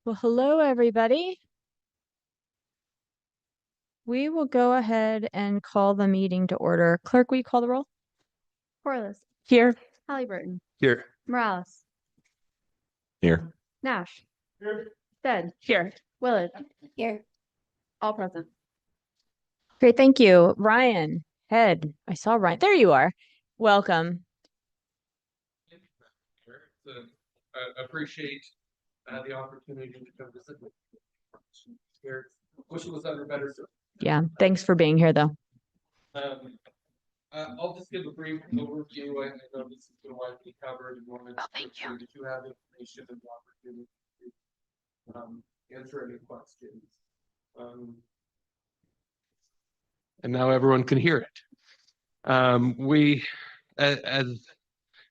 Well, hello, everybody. We will go ahead and call the meeting to order. Clerk, will you call the roll? Corliss. Here. Halliburton. Here. Morales. Here. Nash. Stead. Here. Willett. Here. All present. Great, thank you. Ryan, Head. I saw Ryan. There you are. Welcome. Appreciate the opportunity to come visit. Wish it was under better. Yeah, thanks for being here, though. I'll just give a brief overview. I know this has been widely covered. Thank you. If you have information and the opportunity to answer any questions. And now everyone can hear it. We, as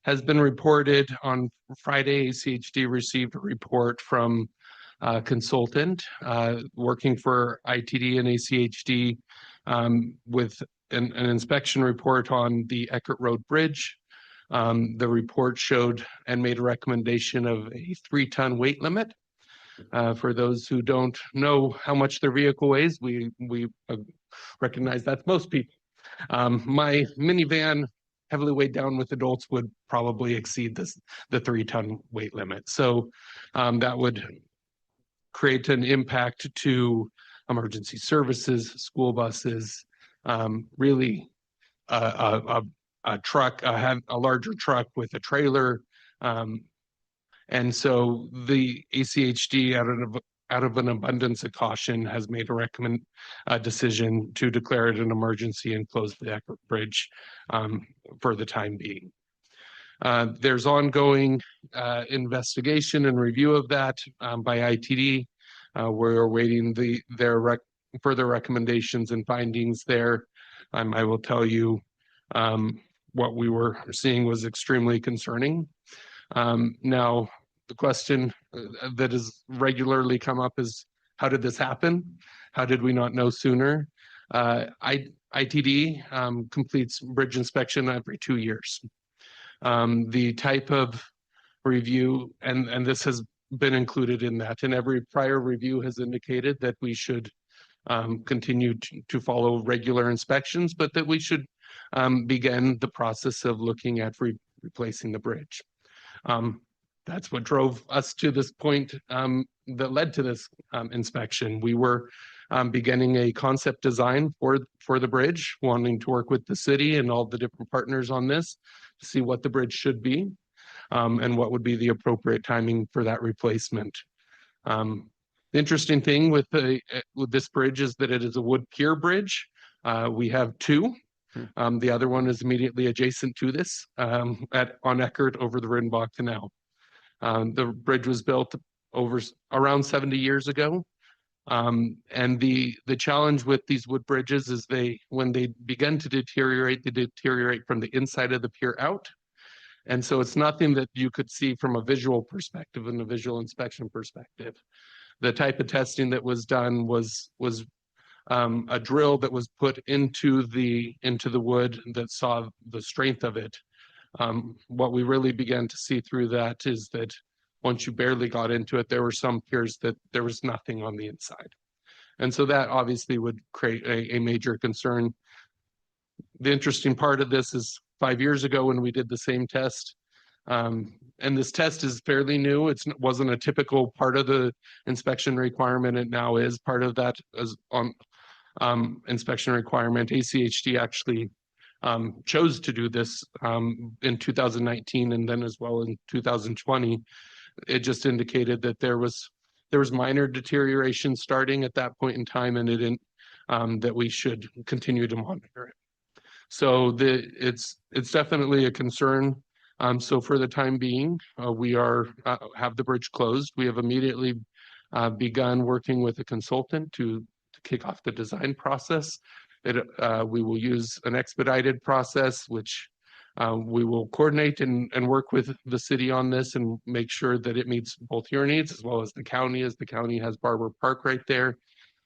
has been reported on Friday, ACHD received a report from a consultant working for ITD and ACHD with an inspection report on the Eckert Road Bridge. The report showed and made a recommendation of a 3-ton weight limit. For those who don't know how much their vehicle weighs, we recognize that's most people. My minivan, heavily weighed down with adults, would probably exceed the 3-ton weight limit. So that would create an impact to emergency services, school buses, really a truck, a larger truck with a trailer. And so the ACHD, out of an abundance of caution, has made a decision to declare it an emergency and close the Eckert Bridge for the time being. There's ongoing investigation and review of that by ITD. We're awaiting their further recommendations and findings there. I will tell you what we were seeing was extremely concerning. Now, the question that has regularly come up is, how did this happen? How did we not know sooner? ITD completes bridge inspection every 2 years. The type of review, and this has been included in that, and every prior review has indicated that we should continue to follow regular inspections, but that we should begin the process of looking at replacing the bridge. That's what drove us to this point that led to this inspection. We were beginning a concept design for the bridge, wanting to work with the city and all the different partners on this to see what the bridge should be and what would be the appropriate timing for that replacement. The interesting thing with this bridge is that it is a wood pier bridge. We have 2. The other one is immediately adjacent to this on Eckert over the Rindenbach Canal. The bridge was built around 70 years ago. And the challenge with these wood bridges is when they begin to deteriorate, they deteriorate from the inside of the pier out. And so it's nothing that you could see from a visual perspective and a visual inspection perspective. The type of testing that was done was a drill that was put into the wood that saw the strength of it. What we really began to see through that is that once you barely got into it, there were some piers that there was nothing on the inside. And so that obviously would create a major concern. The interesting part of this is 5 years ago when we did the same test, and this test is fairly new. It wasn't a typical part of the inspection requirement. It now is part of that as on inspection requirement. ACHD actually chose to do this in 2019 and then as well in 2020. It just indicated that there was minor deterioration starting at that point in time, and it didn't that we should continue to monitor it. So it's definitely a concern. So for the time being, we have the bridge closed. We have immediately begun working with a consultant to kick off the design process. We will use an expedited process, which we will coordinate and work with the city on this and make sure that it meets both your needs as well as the county, as the county has Barber Park right there,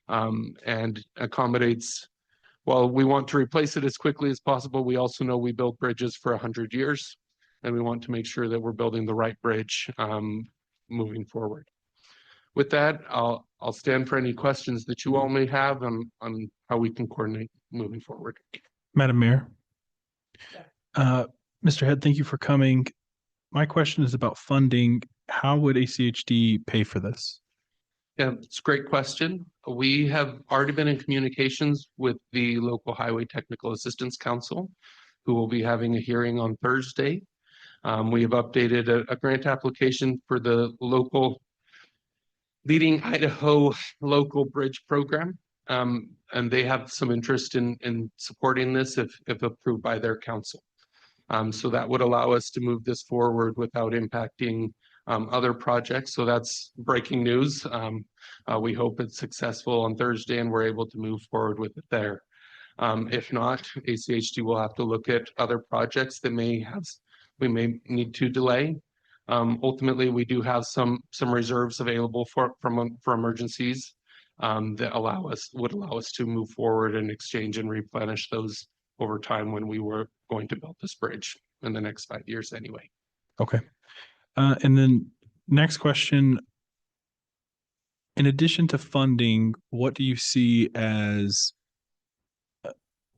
and accommodates. While we want to replace it as quickly as possible, we also know we build bridges for 100 years, and we want to make sure that we're building the right bridge moving forward. with that, I'll stand for any questions that you all may have on how we can coordinate moving forward. Madam Mayor. Mr. Head, thank you for coming. My question is about funding. How would ACHD pay for this? Yeah, it's a great question. We have already been in communications with the local Highway Technical Assistance Council, who will be having a hearing on Thursday. We have updated a grant application for the local leading Idaho local bridge program. And they have some interest in supporting this if approved by their council. So that would allow us to move this forward without impacting other projects. So that's breaking news. We hope it's successful on Thursday and we're able to move forward with it there. If not, ACHD will have to look at other projects that we may need to delay. Ultimately, we do have some reserves available for emergencies that would allow us to move forward and exchange and replenish those over time when we were going to build this bridge in the next 5 years anyway. Okay. And then next question. In addition to funding, what do you see as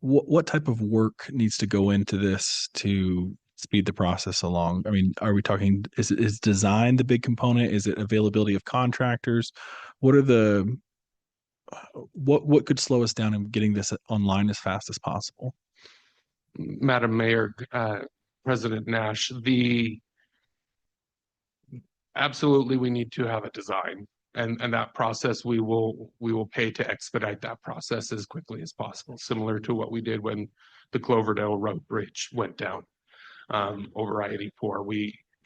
what type of work needs to go into this to speed the process along? I mean, are we talking, is design the big component? Is it availability of contractors? What are what could slow us down in getting this online as fast as possible? Madam Mayor, President Nash, absolutely we need to have a design. And that process we will pay to expedite that process as quickly as possible, similar to what we did when the Cloverdale Road Bridge went down over I-84.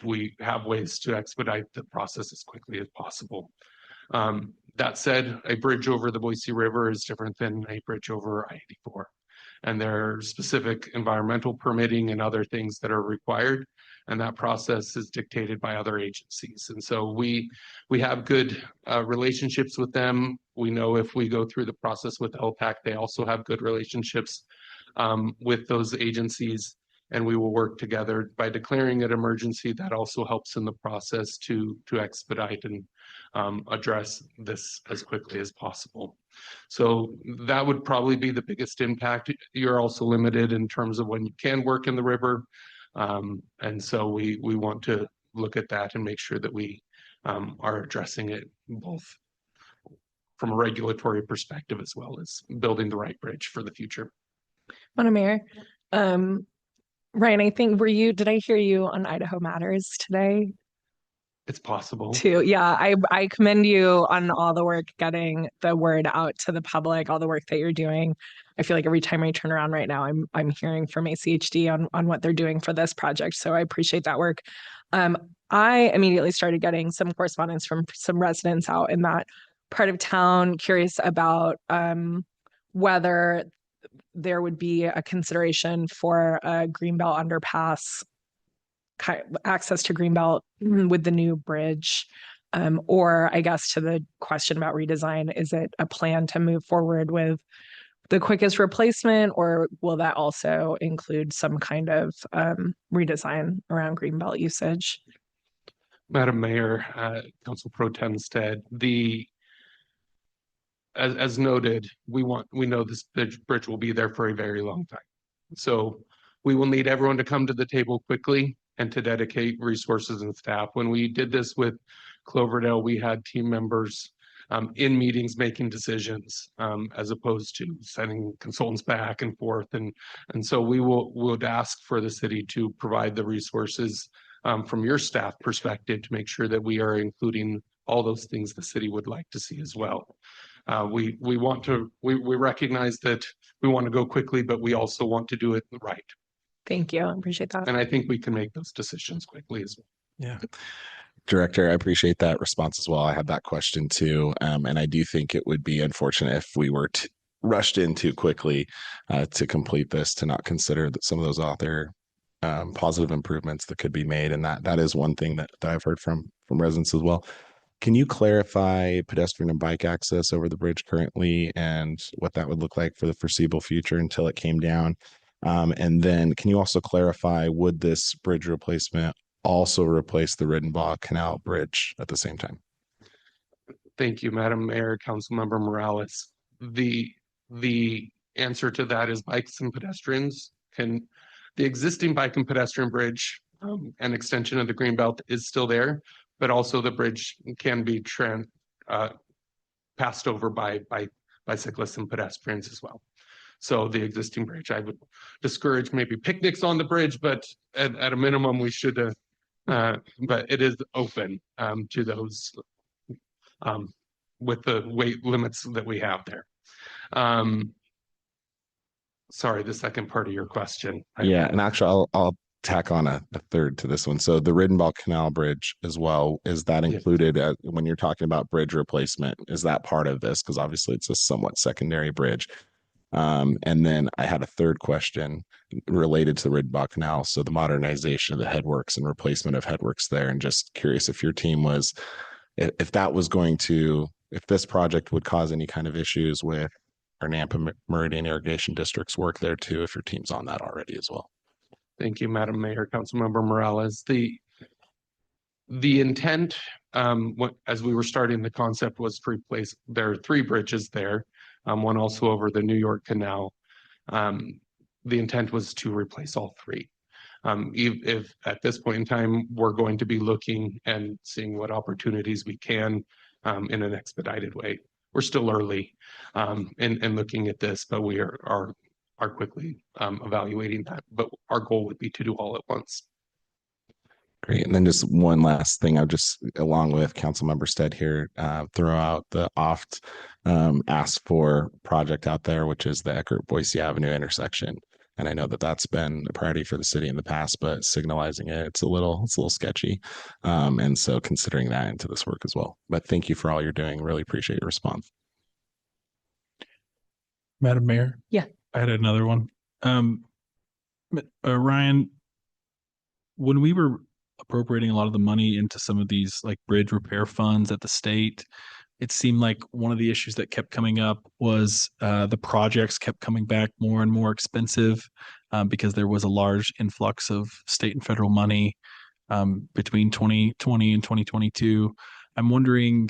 We have ways to expedite the process as quickly as possible. That said, a bridge over the Boise River is different than a bridge over I-84. And there are specific environmental permitting and other things that are required. And that process is dictated by other agencies. And so we have good relationships with them. We know if we go through the process with LPAC, they also have good relationships with those agencies. And we will work together by declaring an emergency. That also helps in the process to expedite and address this as quickly as possible. So that would probably be the biggest impact. You're also limited in terms of when you can work in the river. And so we want to look at that and make sure that we are addressing it both from a regulatory perspective as well as building the right bridge for the future. Madam Mayor, Ryan, I think did I hear you on Idaho Matters today? It's possible. Too. Yeah, I commend you on all the work getting the word out to the public, all the work that you're doing. I feel like every time I turn around right now, I'm hearing from ACHD on what they're doing for this project. So I appreciate that work. I immediately started getting some correspondence from some residents out in that part of town, curious about whether there would be a consideration for a Greenbelt underpass, access to Greenbelt with the new bridge, or I guess to the question about redesign, is it a plan to move forward with the quickest replacement, or will that also include some kind of redesign around Greenbelt usage? Madam Mayor, Council Pro Tem Stead, as noted, we know this bridge will be there for a very long time. So we will need everyone to come to the table quickly and to dedicate resources and staff. When we did this with Cloverdale, we had team members in meetings making decisions as opposed to sending consultants back and forth. And so we would ask for the city to provide the resources from your staff perspective to make sure that we are including all those things the city would like to see as well. We recognize that we want to go quickly, but we also want to do it right. Thank you. I appreciate that. And I think we can make those decisions quickly as well. Yeah. Director, I appreciate that response as well. I have that question too. And I do think it would be unfortunate if we were rushed in too quickly to complete this, to not consider that some of those other positive improvements that could be made. And that is one thing that I've heard from residents as well. Can you clarify pedestrian and bike access over the bridge currently and what that would look like for the foreseeable future until it came down? And then can you also clarify, would this bridge replacement also replace the Riddenbaugh Canal Bridge at the same time? Thank you, Madam Mayor, Councilmember Morales. The answer to that is bikes and pedestrians the existing bike and pedestrian bridge and extension of the Greenbelt is still there, but also the bridge can be passed over by bicyclists and pedestrians as well. So the existing bridge, I would discourage maybe picnics on the bridge, but at a minimum, we should, but it is open to those with the weight limits that we have there. Sorry, the second part of your question. Yeah, and actually, I'll tack on a third to this one. So the Riddenball Canal Bridge as well, is that included when you're talking about bridge replacement? Is that part of this? Because obviously it's a somewhat secondary bridge. And then I had a third question related to the Riddenball Canal. So the modernization of the headworks and replacement of headworks there, and just curious if your team was, if that was going to, if this project would cause any kind of issues with our Nampa Meridian Irrigation District's work there too, if your team's on that already as well. Thank you, Madam Mayor, Councilmember Morales. The intent, as we were starting the concept, was to replace, there are 3 bridges there, one also over the New York Canal. The intent was to replace all 3. If at this point in time, we're going to be looking and seeing what opportunities we can in an expedited way. We're still early in looking at this, but we are quickly evaluating that. But our goal would be to do all at once. Great. And then just one last thing, I'll just, along with Councilmember Stead here, throw out the oft asked for project out there, which is the Eckert-Boise Avenue intersection. And I know that that's been a priority for the city in the past, but signalizing it, it's a little sketchy. And so considering that into this work as well. But thank you for all you're doing. Really appreciate your response. Madam Mayor? Yeah. I had another one. Ryan, when we were appropriating a lot of the money into some of these like bridge repair funds at the state, it seemed like one of the issues that kept coming up was the projects kept coming back more and more expensive because there was a large influx of state and federal money between 2020 and 2022. I'm wondering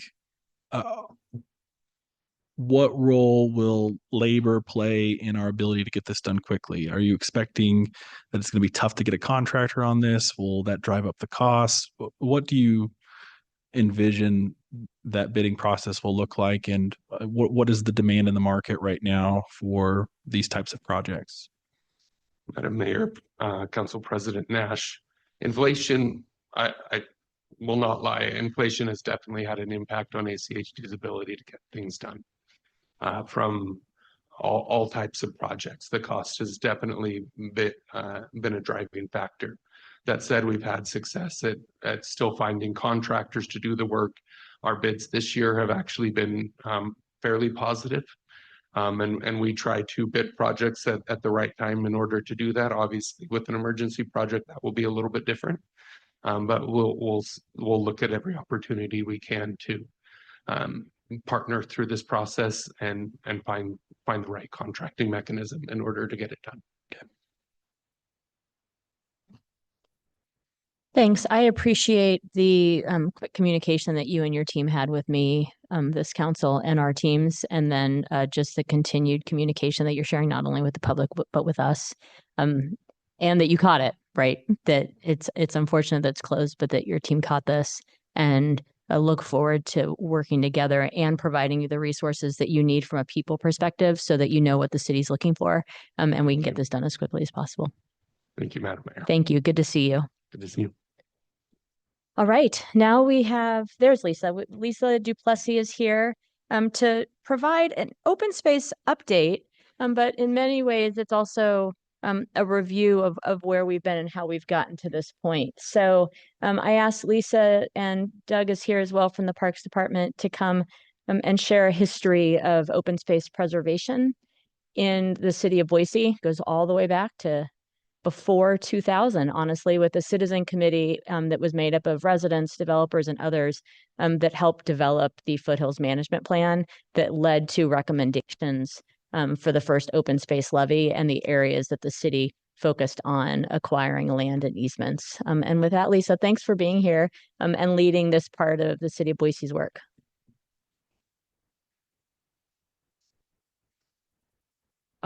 what role will labor play in our ability to get this done quickly? Are you expecting that it's going to be tough to get a contractor on this? Will that drive up the costs? What do you envision that bidding process will look like, and what is the demand in the market right now for these types of projects? Madam Mayor, Council President Nash, inflation, I will not lie, inflation has definitely had an impact on ACHD's ability to get things done. From all types of projects, the cost has definitely been a driving factor. That said, we've had success at still finding contractors to do the work. Our bids this year have actually been fairly positive. And we try to bid projects at the right time in order to do that. Obviously, with an emergency project, that will be a little bit different. But we'll look at every opportunity we can to partner through this process and find the right contracting mechanism in order to get it done. Okay. Thanks. I appreciate the quick communication that you and your team had with me, this council and our teams, and then just the continued communication that you're sharing not only with the public but with us, and that you caught it, right? That it's unfortunate that it's closed, but that your team caught this, and I look forward to working together and providing you the resources that you need from a people perspective so that you know what the city's looking for, and we can get this done as quickly as possible. Thank you, Madam Mayor. Thank you. Good to see you. Good to see you. All right, now we have, there's Lisa. Lisa Duplessis is here to provide an open space update, but in many ways it's also a review of where we've been and how we've gotten to this point. So I asked Lisa, and Doug is here as well from the Parks Department, to come and share a history of open space preservation in the city of Boise. It goes all the way back to before 2000, honestly, with a citizen committee that was made up of residents, developers, and others that helped develop the Foothills Management Plan that led to recommendations for the first open space levy and the areas that the city focused on acquiring land and easements. And with that, Lisa, thanks for being here and leading this part of the city of Boise's work.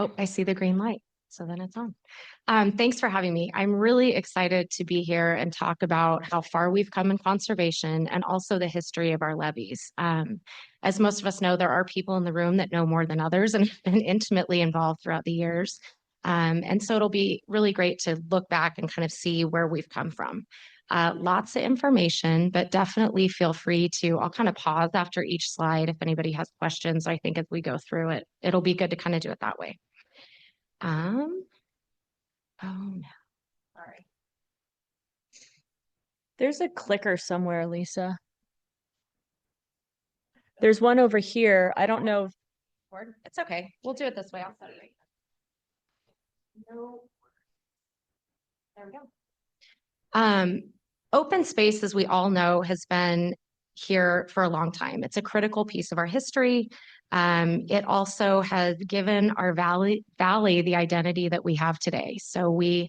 Oh, I see the green light. So then it's on. Thanks for having me. I'm really excited to be here and talk about how far we've come in conservation and also the history of our levees. As most of us know, there are people in the room that know more than others and have been intimately involved throughout the years. And so it'll be really great to look back and kind of see where we've come from. Lots of information, but definitely feel free to, I'll kind of pause after each slide if anybody has questions. I think as we go through it, it'll be good to kind of do it that way. Oh no, sorry. There's a clicker somewhere, Lisa. There's one over here. I don't know. It's okay. We'll do it this way. I'll set it right here. No. There we go. Open space, as we all know, has been here for a long time. It's a critical piece of our history. It also has given our valley the identity that we have today. So we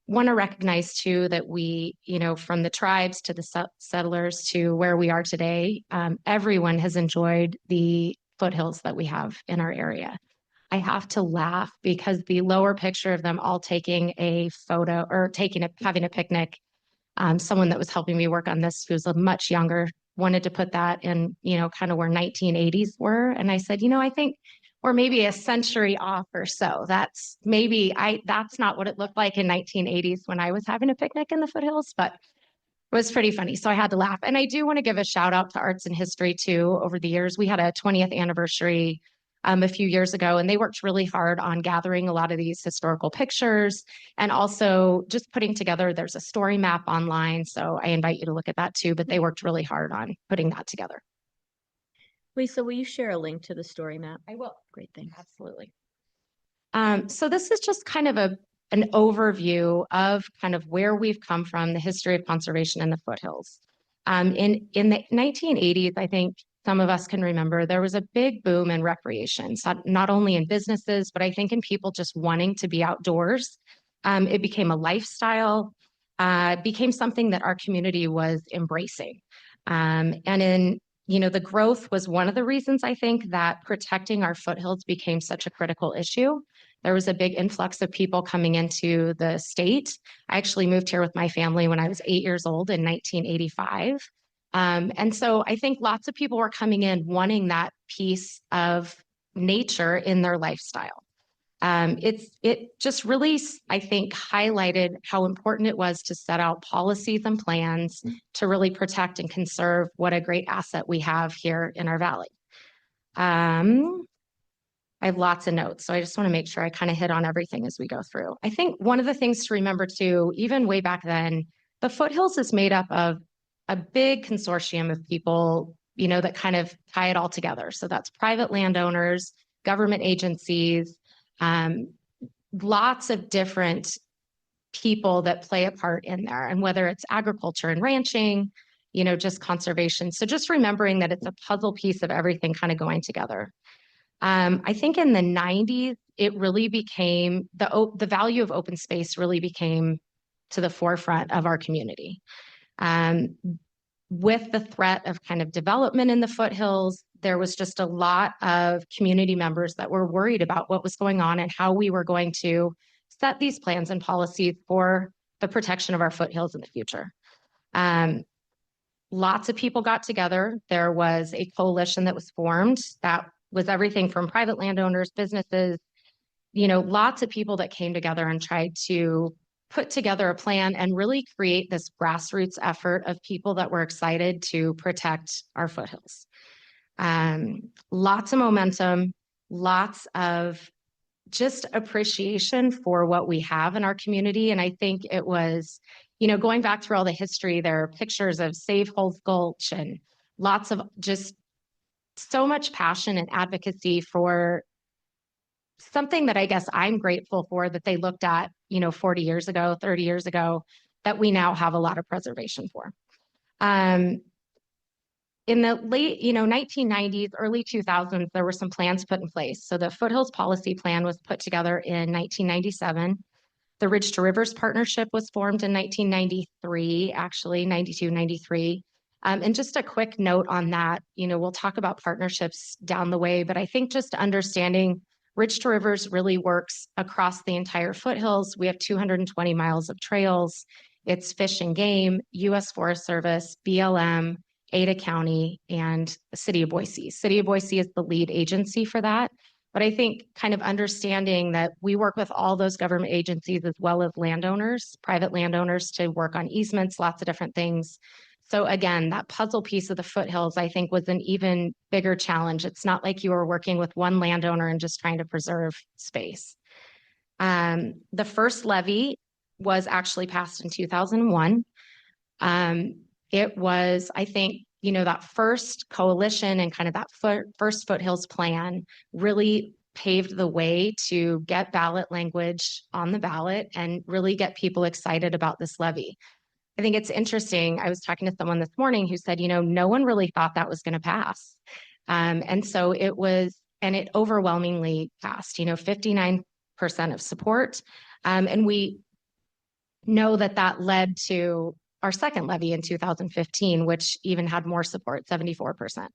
want to recognize too that we, from the tribes to the settlers to where we are today, everyone has enjoyed the foothills that we have in our area. I have to laugh because the lower picture of them all taking a photo or having a picnic, someone that was helping me work on this, who was much younger, wanted to put that in, kind of where 1980s were. And I said, I think we're maybe a century off or so. That's not what it looked like in 1980s when I was having a picnic in the foothills, but it was pretty funny. So I had to laugh. And I do want to give a shout out to Arts and History too. Over the years, we had a 20th anniversary a few years ago, and they worked really hard on gathering a lot of these historical pictures and also just putting together, there's a story map online. So I invite you to look at that too, but they worked really hard on putting that together. Lisa, will you share a link to the story map? I will. Great, thanks. Absolutely. So this is just kind of an overview of kind of where we've come from, the history of conservation in the foothills. In the 1980s, I think some of us can remember there was a big boom in recreation, so not only in businesses, but I think in people just wanting to be outdoors. It became a lifestyle, became something that our community was embracing. And in the growth was one of the reasons I think that protecting our foothills became such a critical issue. There was a big influx of people coming into the state. I actually moved here with my family when I was 8 years old in 1985. And so I think lots of people were coming in wanting that piece of nature in their lifestyle. It just really, I think, highlighted how important it was to set out policies and plans to really protect and conserve what a great asset we have here in our valley. I have lots of notes, so I just want to make sure I kind of hit on everything as we go through. I think one of the things to remember too, even way back then, the foothills is made up of a big consortium of people, that kind of tie it all together. So that's private landowners, government agencies, lots of different people that play a part in there. And whether it's agriculture and ranching, just conservation. So just remembering that it's a puzzle piece of everything kind of going together. I think in the 90s, it really became the value of open space really became to the forefront of our community. With the threat of kind of development in the foothills, there was just a lot of community members that were worried about what was going on and how we were going to set these plans and policies for the protection of our foothills in the future. Lots of people got together. There was a coalition that was formed that was everything from private landowners, businesses, lots of people that came together and tried to put together a plan and really create this grassroots effort of people that were excited to protect our foothills. Lots of momentum, lots of just appreciation for what we have in our community. And I think it was, going back through all the history, there are pictures of Save Hulls Gulch and lots of just so much passion and advocacy for something that I guess I'm grateful for that they looked at, 40 years ago, 30 years ago, that we now have a lot of preservation for. In the late, 1990s, early 2000s, there were some plans put in place. So the Foothills Policy Plan was put together in 1997. The Ridge to Rivers Partnership was formed in 1993, actually 92, 93. And just a quick note on that, we'll talk about partnerships down the way, but I think just understanding Ridge to Rivers really works across the entire foothills. We have 220 miles of trails. It's Fish and Game, U.S. Forest Service, BLM, Ada County, and the City of Boise. City of Boise is the lead agency for that. But I think kind of understanding that we work with all those government agencies as well as landowners, private landowners, to work on easements, lots of different things. So again, that puzzle piece of the foothills, I think, was an even bigger challenge. It's not like you were working with one landowner and just trying to preserve space. The first levy was actually passed in 2001. It was, I think, you know, that first coalition and kind of that first foothills plan really paved the way to get ballot language on the ballot and really get people excited about this levy. I think it's interesting. I was talking to someone this morning who said, you know, no one really thought that was going to pass. And so it was, and it overwhelmingly passed, you know, 59% of support. And we know that that led to our second levy in 2015, which even had more support, 74%.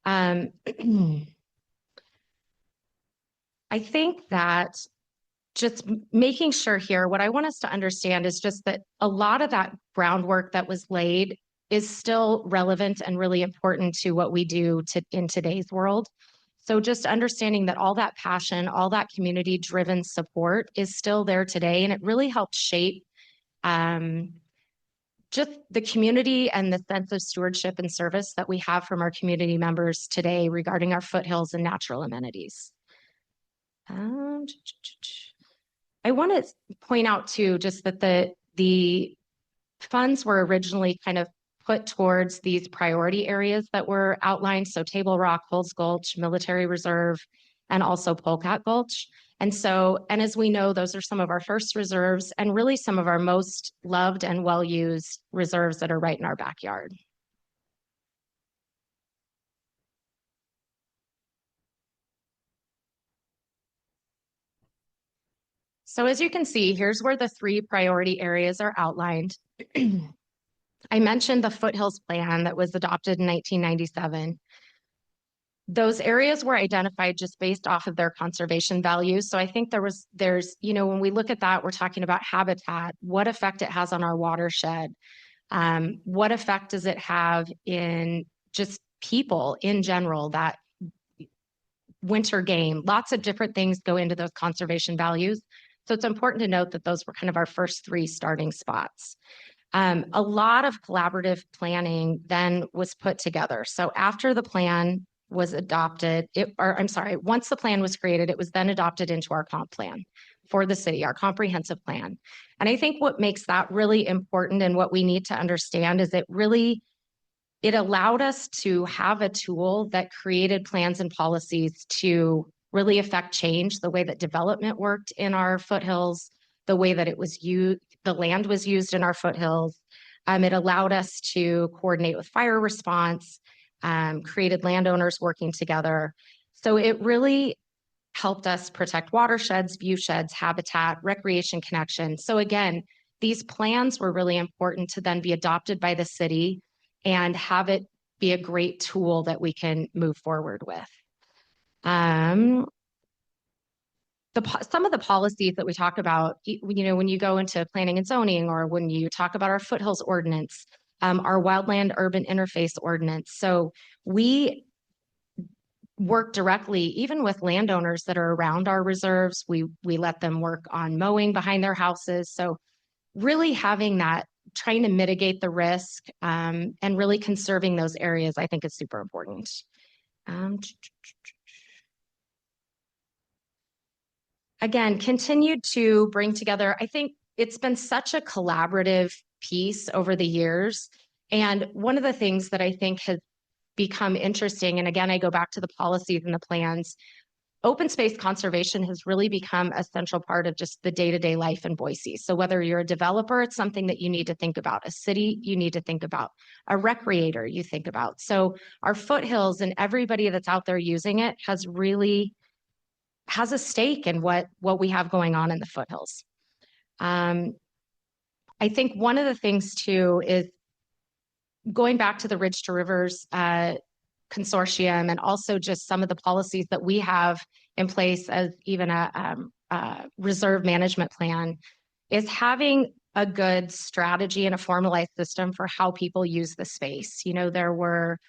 I think that just making sure here, what I want us to understand is just that a lot of that groundwork that was laid is still relevant and really important to what we do in today's world. So just understanding that all that passion, all that community-driven support is still there today, and it really helps shape just the community and the sense of stewardship and service that we have from our community members today regarding our foothills and natural amenities. I want to point out too, just that the funds were originally kind of put towards these priority areas that were outlined. So Table Rock, Hulls Gulch, Military Reserve, and also Polecat Gulch. And so, and as we know, those are some of our first reserves and really some of our most loved and well-used reserves that are right in our backyard. So as you can see, here's where the 3 priority areas are outlined. I mentioned the Foothills Plan that was adopted in 1997. Those areas were identified just based off of their conservation values. So I think there's, you know, when we look at that, we're talking about habitat, what effect it has on our watershed, what effect does it have in just people in general, that winter game, lots of different things go into those conservation values. So it's important to note that those were kind of our first 3 starting spots. A lot of collaborative planning then was put together. So after the plan was adopted, once the plan was created, it was then adopted into our comp plan for the city, our comprehensive plan. And I think what makes that really important and what we need to understand is it allowed us to have a tool that created plans and policies to really affect change, the way that development worked in our foothills, the way that it was used, the land was used in our foothills. It allowed us to coordinate with fire response, created landowners working together. So it really helped us protect watersheds, viewsheds, habitat, recreation connection. So again, these plans were really important to then be adopted by the city and have it be a great tool that we can move forward with. Some of the policies that we talk about, you know, when you go into planning and zoning, or when you talk about our foothills ordinance, our wildland urban interface ordinance. So we work directly, even with landowners that are around our reserves. We let them work on mowing behind their houses. So really having that, trying to mitigate the risk, and really conserving those areas, I think is super important. Again, continued to bring together, I think it's been such a collaborative piece over the years. And one of the things that I think has become interesting, and again, I go back to the policies and the plans, open space conservation has really become a central part of just the day-to-day life in Boise. So whether you're a developer, it's something that you need to think about. A city, you need to think about. A recreator, you think about. So our foothills and everybody that's out there using it has a stake in what we have going on in the foothills. I think one of the things too is going back to the Ridge to Rivers consortium and also just some of the policies that we have in place as even a reserve management plan is having a good strategy and a formalized system for how people use the space. You know, there were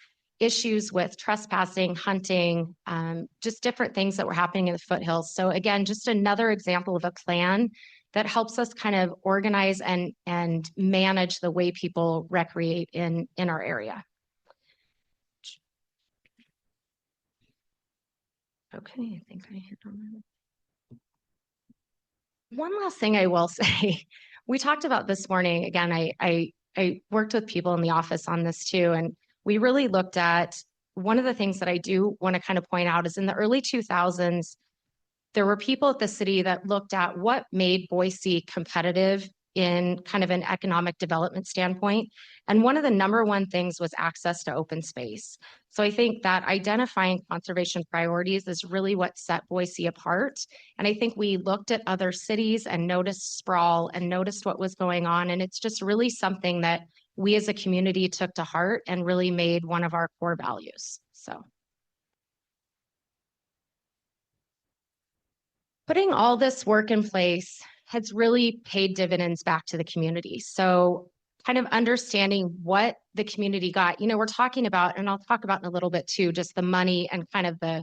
issues with trespassing, hunting, just different things that were happening in the foothills. So again, just another example of a plan that helps us kind of organize and manage the way people recreate in our area. Okay, I think I hit on that. One last thing I will say, we talked about this morning, again, I worked with people in the office on this too, and we really looked at one of the things that I do want to kind of point out is in the early 2000s, there were people at the city that looked at what made Boise competitive in kind of an economic development standpoint. And one of the number one things was access to open space. So I think that identifying conservation priorities is really what set Boise apart. And I think we looked at other cities and noticed sprawl and noticed what was going on. And it's just really something that we as a community took to heart and really made one of our core values. So. Putting all this work in place has really paid dividends back to the community. So kind of understanding what the community got, you know, we're talking about, and I'll talk about in a little bit too, just the money and kind of the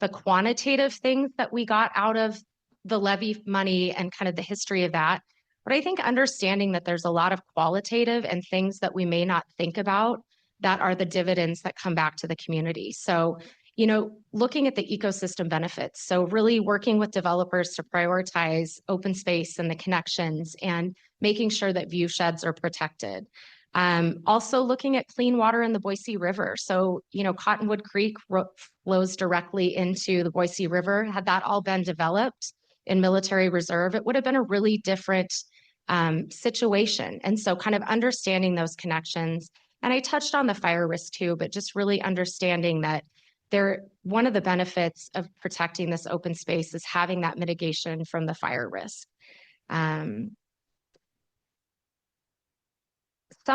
quantitative things that we got out of the levy money and kind of the history of that. But I think understanding that there's a lot of qualitative and things that we may not think about that are the dividends that come back to the community. So you know, looking at the ecosystem benefits. So really working with developers to prioritize open space and the connections and making sure that view sheds are protected. Also looking at clean water in the Boise River. So, you know, Cottonwood Creek flows directly into the Boise River. Had that all been developed in military reserve, it would have been a really different situation. And so kind of understanding those connections. And I touched on the fire risk too, but just really understanding that one of the benefits of protecting this open space is having that mitigation from the fire risk. Some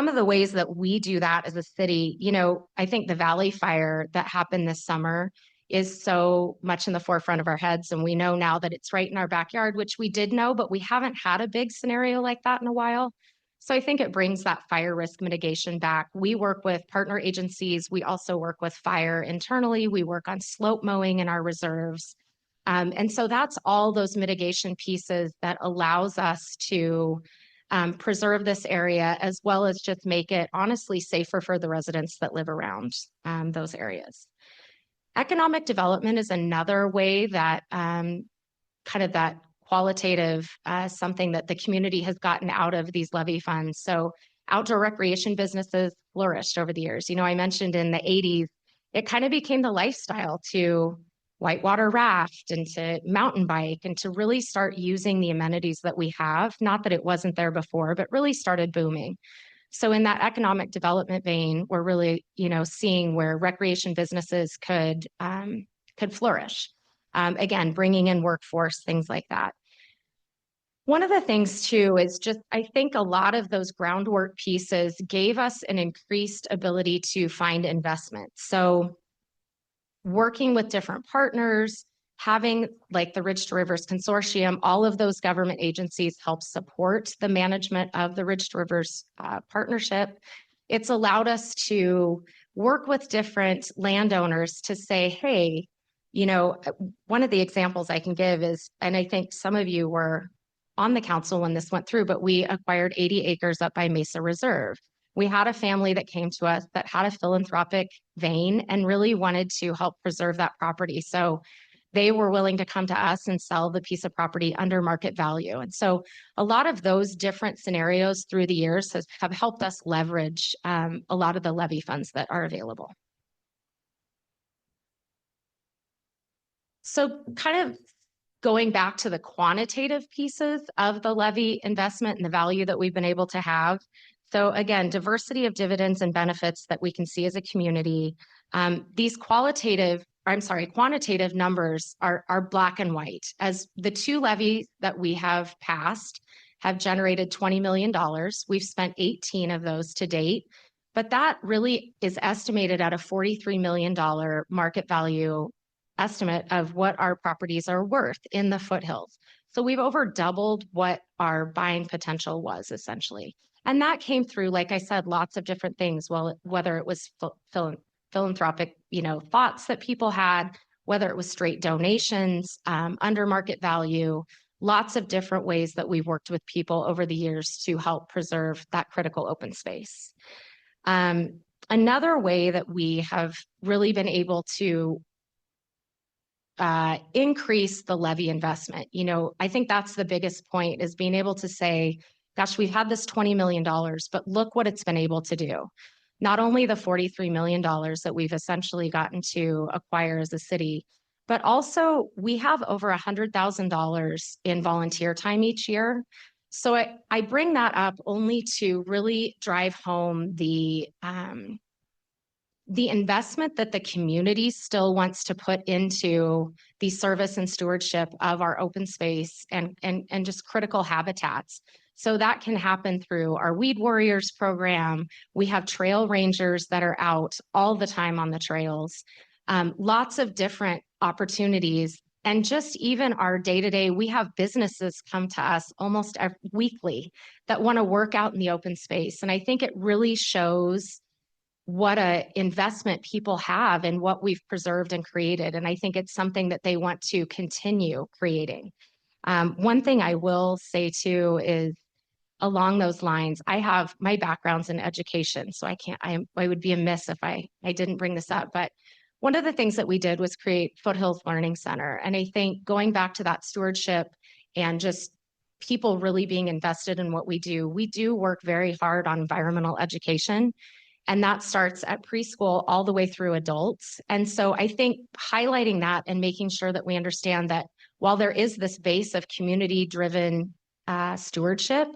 of the ways that we do that as a city, you know, I think the Valley Fire that happened this summer is so much in the forefront of our heads. And we know now that it's right in our backyard, which we did know, but we haven't had a big scenario like that in a while. So I think it brings that fire risk mitigation back. We work with partner agencies. We also work with fire internally. We work on slope mowing in our reserves. And so that's all those mitigation pieces that allows us to preserve this area as well as just make it honestly safer for the residents that live around those areas. Economic development is another way that kind of that qualitative, something that the community has gotten out of these levy funds. So outdoor recreation businesses flourished over the years. You know, I mentioned in the 80s, it kind of became the lifestyle to whitewater raft and to mountain bike and to really start using the amenities that we have. Not that it wasn't there before, but really started booming. So in that economic development vein, we're really, you know, seeing where recreation businesses could flourish. Again, bringing in workforce, things like that. One of the things too is just, I think a lot of those groundwork pieces gave us an increased ability to find investment. So working with different partners, having like the Ridge to Rivers Consortium, all of those government agencies help support the management of the Ridge to Rivers partnership. It's allowed us to work with different landowners to say, hey, you know, one of the examples I can give is, and I think some of you were on the council when this went through, but we acquired 80 acres up by Mesa Reserve. We had a family that came to us that had a philanthropic vein and really wanted to help preserve that property. So they were willing to come to us and sell the piece of property under market value. And so a lot of those different scenarios through the years have helped us leverage a lot of the levy funds that are available. So kind of going back to the quantitative pieces of the levy investment and the value that we've been able to have. So again, diversity of dividends and benefits that we can see as a community. These quantitative numbers are black and white. As the two levies that we have passed have generated $20 million. We've spent 18 of those to date. but that really is estimated at a $43 million market value estimate of what our properties are worth in the foothills. So we've over doubled what our buying potential was essentially. And that came through, like I said, lots of different things. Well, whether it was philanthropic, thoughts that people had, whether it was straight donations, under market value, lots of different ways that we've worked with people over the years to help preserve that critical open space. Another way that we have really been able to increase the levy investment. I think that's the biggest point, is being able to say, gosh, we've had this $20 million, but look what it's been able to do. Not only the $43 million that we've essentially gotten to acquire as a city, but also we have over $100,000 in volunteer time each year. So I bring that up only to really drive home the investment that the community still wants to put into the service and stewardship of our open space and just critical habitats. So that can happen through our Weed Warriors program. We have trail rangers that are out all the time on the trails. Lots of different opportunities. And just even our day-to-day, we have businesses come to us almost weekly that want to work out in the open space. And I think it really shows what a investment people have in what we've preserved and created. And I think it's something that they want to continue creating. One thing I will say too is, along those lines, I have my background's in education, so I would be amiss if I didn't bring this up. But one of the things that we did was create Foothills Learning Center. And I think going back to that stewardship and just people really being invested in what we do work very hard on environmental education. And that starts at preschool all the way through adults. And so I think highlighting that and making sure that we understand that while there is this base of community-driven stewardship,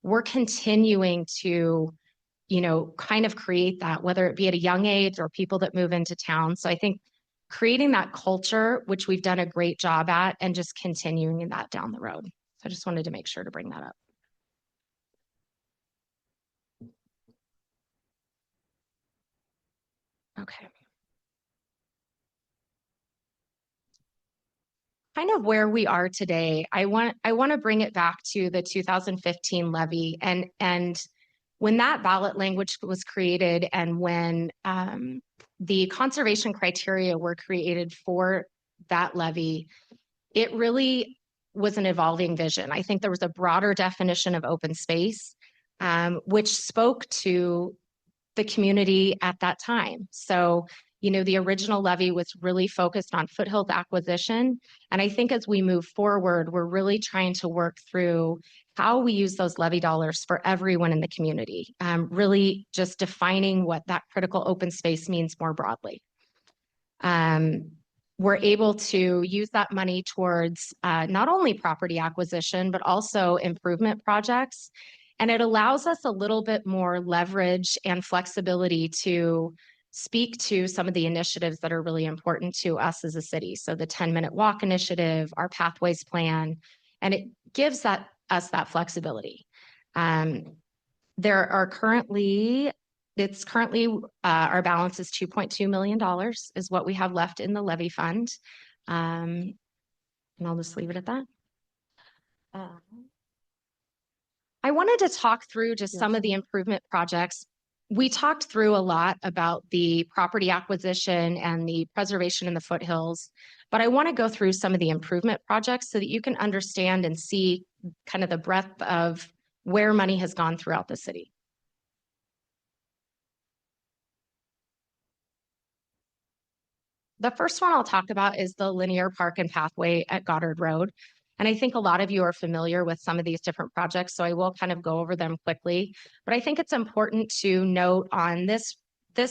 we're continuing to, kind of create that, whether it be at a young age or people that move into town. So I think creating that culture, which we've done a great job at, and just continuing that down the road. So I just wanted to make sure to bring that up. Okay. Kind of where we are today, I want to bring it back to the 2015 levy, and when that ballot language was created, and when the conservation criteria were created for that levy, it really was an evolving vision. I think there was a broader definition of open space, which spoke to the community at that time. So, the original levy was really focused on foothills acquisition. And I think as we move forward, we're really trying to work through how we use those levy dollars for everyone in the community, really just defining what that critical open space means more broadly. We're able to use that money towards not only property acquisition, but also improvement projects. And it allows us a little bit more leverage and flexibility to speak to some of the initiatives that are really important to us as a city. So the 10-minute walk initiative, our pathways plan, and it gives us that flexibility. There are currently, our balance is $2.2 million is what we have left in the levy fund. And I'll just leave it at that. I wanted to talk through just some of the improvement projects. We talked through a lot about the property acquisition and the preservation in the foothills, but I want to go through some of the improvement projects so that you can understand and see kind of the breadth of where money has gone throughout the city. The first one I'll talk about is the linear park and pathway at Goddard Road. And I think a lot of you are familiar with some of these different projects, so I will kind of go over them quickly. But I think it's important to note on this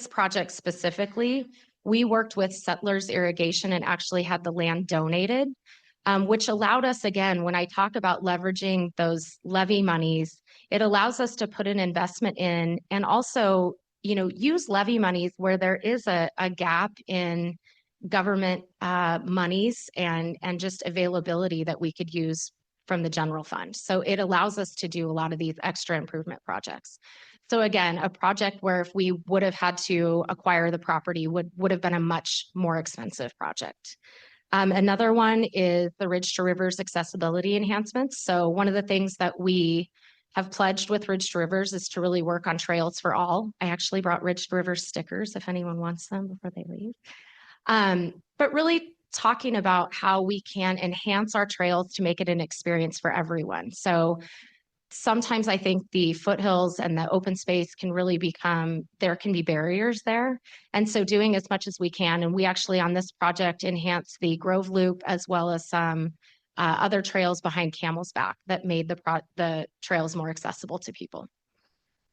project specifically, we worked with Settlers Irrigation and actually had the land donated, which allowed us, again, when I talk about leveraging those levy monies, it allows us to put an investment in and also, use levy monies where there is a gap in government monies and just availability that we could use from the general fund. So it allows us to do a lot of these extra improvement projects. So again, a project where if we would have had to acquire the property would have been a much more expensive project. Another one is the Ridge to Rivers accessibility enhancements. So one of the things that we have pledged with Ridge to Rivers is to really work on trails for all. I actually brought Ridge to Rivers stickers if anyone wants them before they leave. But really talking about how we can enhance our trails to make it an experience for everyone. So sometimes I think the foothills and the open space can really there can be barriers there. And so doing as much as we can, and we actually on this project enhanced the Grove Loop as well as some other trails behind Camel's Back that made the trails more accessible to people.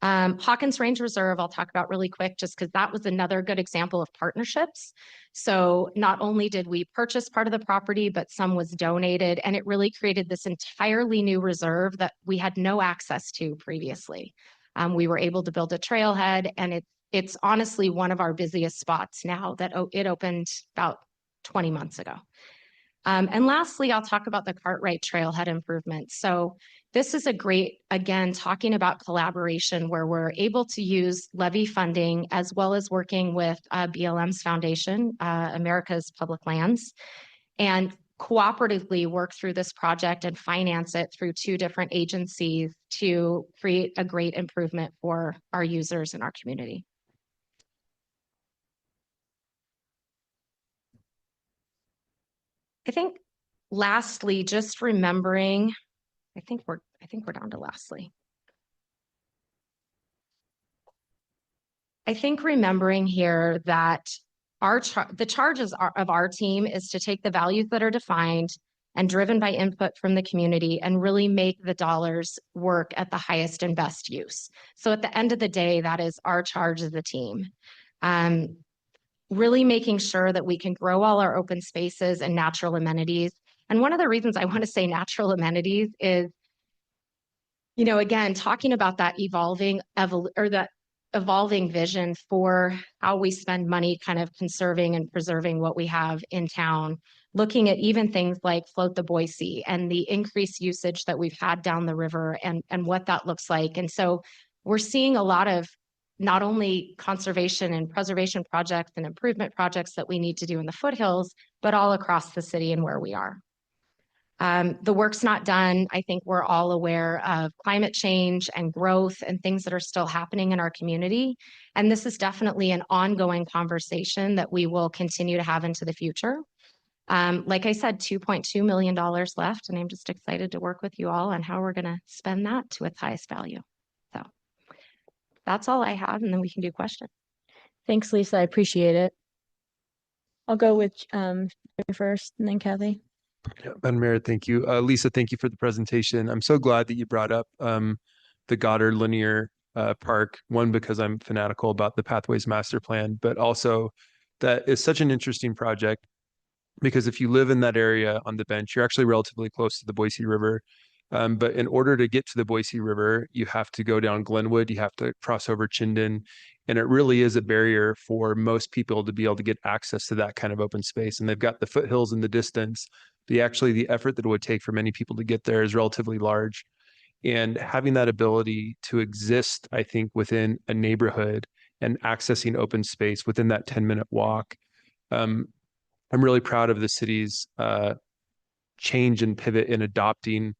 Hawkins Range Reserve, I'll talk about really quick, just because that was another good example of partnerships. So not only did we purchase part of the property, but some was donated, and it really created this entirely new reserve that we had no access to previously. We were able to build a trailhead, and it's honestly one of our busiest spots now that it opened about 20 months ago. And lastly, I'll talk about the Cartwright Trailhead improvements. So this is a great, again, talking about collaboration where we're able to use levy funding as well as working with BLM's foundation, America's Public Lands, and cooperatively work through this project and finance it through 2 different agencies to create a great improvement for our users in our community. I think lastly, just remembering, I think we're down to lastly. I think remembering here that the charges of our team is to take the values that are defined and driven by input from the community and really make the dollars work at the highest and best use. So at the end of the day, that is our charge as a team. Really making sure that we can grow all our open spaces and natural amenities. And one of the reasons I want to say natural amenities is, you know, again, talking about that evolving vision for how we spend money, kind of conserving and preserving what we have in town, looking at even things like Float the Boise and the increased usage that we've had down the river and what that looks like. And so we're seeing a lot of not only conservation and preservation projects and improvement projects that we need to do in the foothills, but all across the city and where we are. The work's not done. I think we're all aware of climate change and growth and things that are still happening in our community. And this is definitely an ongoing conversation that we will continue to have into the future. Like I said, $2.2 million left, and I'm just excited to work with you all on how we're going to spend that to its highest value. So that's all I have, and then we can do questions. Thanks, Lisa. I appreciate it. I'll go with first and then Kathy. Yeah, Madam Mayor, thank you. Lisa, thank you for the presentation. I'm so glad that you brought up the Goddard Linear Park, one, because I'm fanatical about the Pathways Master Plan, but also that it's such an interesting project because if you live in that area on the bench, you're actually relatively close to the Boise River. But in order to get to the Boise River, you have to go down Glenwood, you have to cross over Chinden, and it really is a barrier for most people to be able to get access to that kind of open space. And they've got the foothills in the distance. The effort that it would take for many people to get there is relatively large. And having that ability to exist, I think, within a neighborhood and accessing open space within that 10-minute walk, I'm really proud of the city's change and pivot in adopting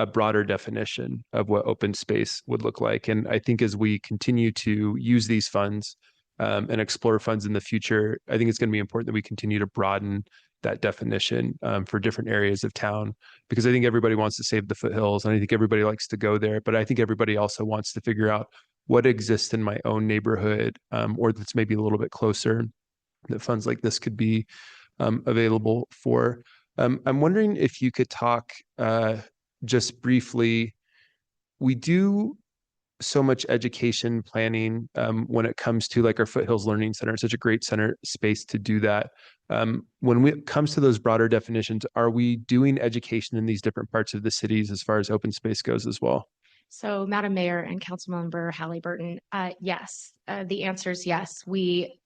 a broader definition of what open space would look like. And I think as we continue to use these funds and explore funds in the future, I think it's going to be important that we continue to broaden that definition for different areas of town, because I think everybody wants to save the foothills and I think everybody likes to go there, but I think everybody also wants to figure out what exists in my own neighborhood or that's maybe a little bit closer that funds like this could be available for. I'm wondering if you could talk just briefly. We do so much education planning when it comes to like our Foothills Learning Center. It's such a great center space to do that. When it comes to those broader definitions, are we doing education in these different parts of the cities as far as open space goes as well? So, Madam Mayor and Councilmember Halliburton, yes, the answer is yes.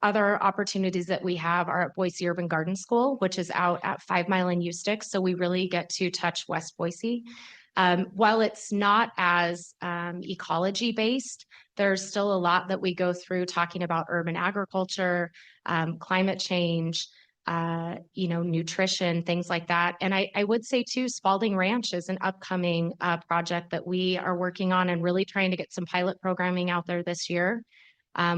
Other opportunities that we have are at Boise Urban Garden School, which is out at 5 Mile and Eustis. So we really get to touch West Boise. While it's not as ecology based, there's still a lot that we go through talking about urban agriculture, climate change, nutrition, things like that. And I would say too, Spalding Ranch is an upcoming project that we are working on and really trying to get some pilot programming out there this year.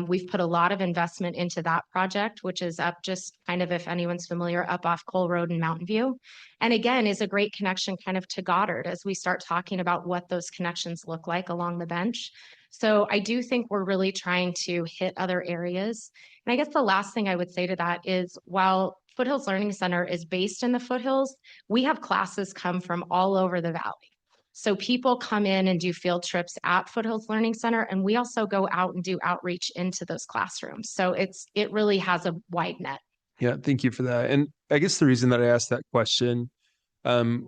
We've put a lot of investment into that project, which is up just kind of, if anyone's familiar, up off Cole Road in Mountain View. And again, is a great connection kind of to Goddard as we start talking about what those connections look like along the bench. So I do think we're really trying to hit other areas. And I guess the last thing I would say to that is, while Foothills Learning Center is based in the foothills, we have classes come from all over the valley. So people come in and do field trips at Foothills Learning Center, and we also go out and do outreach into those classrooms. So it really has a wide net. Yeah, thank you for that. And I guess the reason that I asked that question,